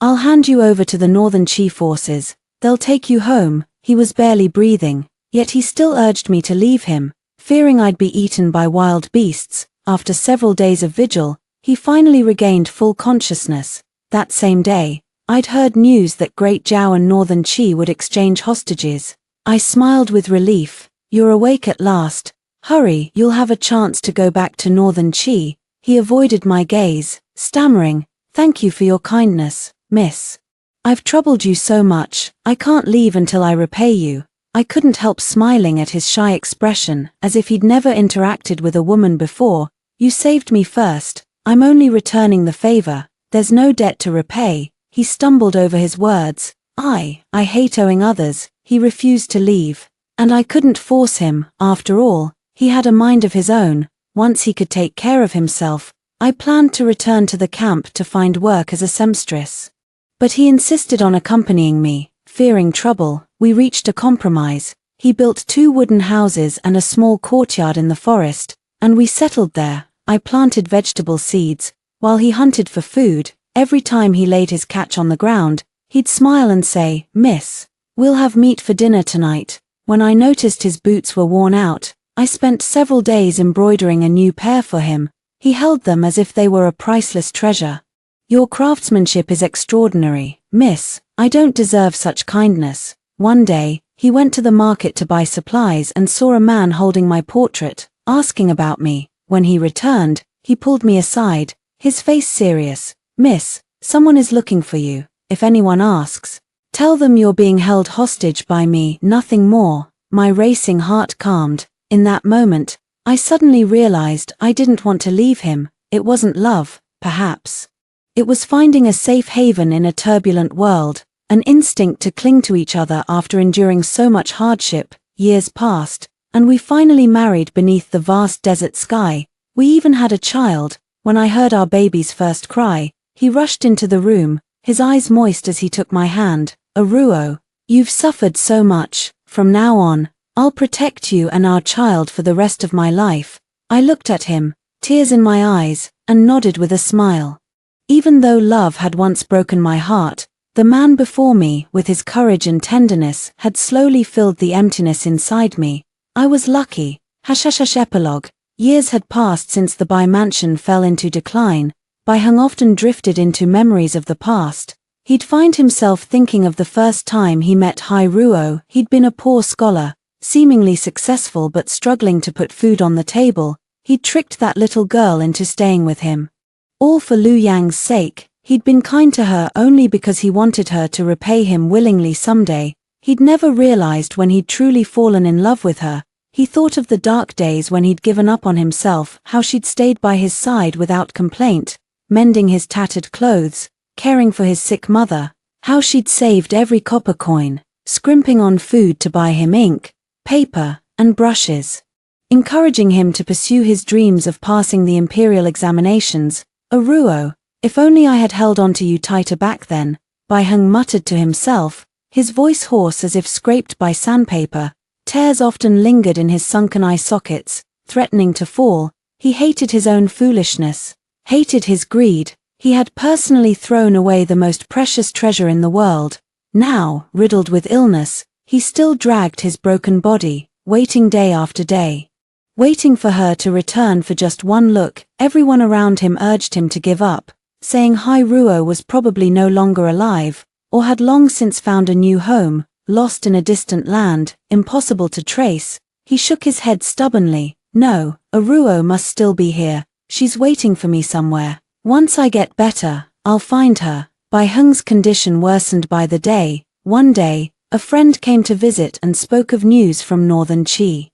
I'll hand you over to the Northern Qi forces. They'll take you home." He was barely breathing, yet he still urged me to leave him, fearing I'd be eaten by wild beasts. After several days of vigil, he finally regained full consciousness. That same day, I'd heard news that Great Zhao and Northern Qi would exchange hostages. I smiled with relief. "You're awake at last. Hurry, you'll have a chance to go back to Northern Qi." He avoided my gaze, stammering, "Thank you for your kindness, miss. I've troubled you so much, I can't leave until I repay you." I couldn't help smiling at his shy expression, as if he'd never interacted with a woman before. "You saved me first. I'm only returning the favor. There's no debt to repay." He stumbled over his words. I hate owing others." He refused to leave. And I couldn't force him. After all, he had a mind of his own. Once he could take care of himself, I planned to return to the camp to find work as a seamstress. But he insisted on accompanying me. fearing trouble, we reached a compromise. He built 2 wooden houses and a small courtyard in the forest, and we settled there. I planted vegetable seeds, while he hunted for food. Every time he laid his catch on the ground, he'd smile and say, "Miss, we'll have meat for dinner tonight." When I noticed his boots were worn out, I spent several days embroidering a new pair for him. He held them as if they were a priceless treasure. "Your craftsmanship is extraordinary, miss. I don't deserve such kindness." One day, he went to the market to buy supplies and saw a man holding my portrait, asking about me. When he returned, he pulled me aside, his face serious. "Miss, someone is looking for you. If anyone asks, tell them you're being held hostage by me, nothing more." My racing heart calmed. In that moment, I suddenly realized I didn't want to leave him. It wasn't love, perhaps. It was finding a safe haven in a turbulent world, an instinct to cling to each other after enduring so much hardship. Years passed, and we finally married beneath the vast desert sky. We even had a child. When I heard our baby's first cry, he rushed into the room, his eyes moist as he took my hand. "Aruo, you've suffered so much. From now on, I'll protect you and our child for the rest of my life." I looked at him, tears in my eyes, and nodded with a smile. Even though love had once broken my heart, the man before me, with his courage and tenderness, had slowly filled the emptiness inside me. I was lucky. Epilogue. Years had passed since the Bai mansion fell into decline. Bai Hung often drifted into memories of the past. He'd find himself thinking of the first time he met Hai Ruo. He'd been a poor scholar, seemingly successful but struggling to put food on the table. He'd tricked that little girl into staying with him. All for Lu Yang's sake. He'd been kind to her only because he wanted her to repay him willingly someday. He'd never realized when he'd truly fallen in love with her. He thought of the dark days when he'd given up on himself, how she'd stayed by his side without complaint, mending his tattered clothes, caring for his sick mother, how she'd saved every copper coin, scrimping on food to buy him ink, paper, and brushes, encouraging him to pursue his dreams of passing the imperial examinations. "Aruo, if only I had held on to you tighter back then," Bai Hung muttered to himself, his voice hoarse as if scraped by sandpaper. Tears often lingered in his sunken eye sockets, threatening to fall. He hated his own foolishness, hated his greed. He had personally thrown away the most precious treasure in the world. Now, riddled with illness, he still dragged his broken body, waiting day after day. Waiting for her to return for just one look. Everyone around him urged him to give up, saying Hai Ruo was probably no longer alive, or had long since found a new home, lost in a distant land, impossible to trace. He shook his head stubbornly. "No, Aruo must still be here. She's waiting for me somewhere. Once I get better, I'll find her." Bai Hung's condition worsened by the day. One day, a friend came to visit and spoke of news from northern Qi.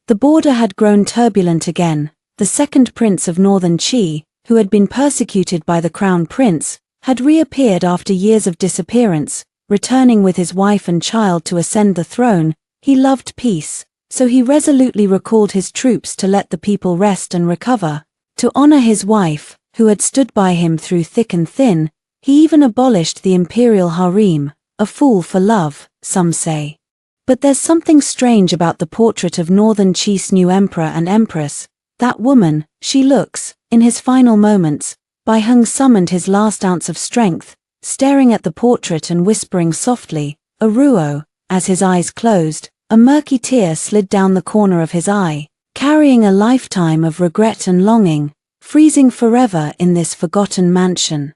The border had grown turbulent again. The second prince of northern Qi, who had been persecuted by the crown prince, had reappeared after years of disappearance, returning with his wife and child to ascend the throne. He loved peace, so he resolutely recalled his troops to let the people rest and recover. To honor his wife, who had stood by him through thick and thin, he even abolished the imperial harem. A fool for love, some say. But there's something strange about the portrait of northern Qi's new emperor and empress. That woman, she looks. In his final moments, Bai Hung summoned his last ounce of strength, staring at the portrait and whispering softly, "Aruo." As his eyes closed, a murky tear slid down the corner of his eye, carrying a lifetime of regret and longing, freezing forever in this forgotten mansion.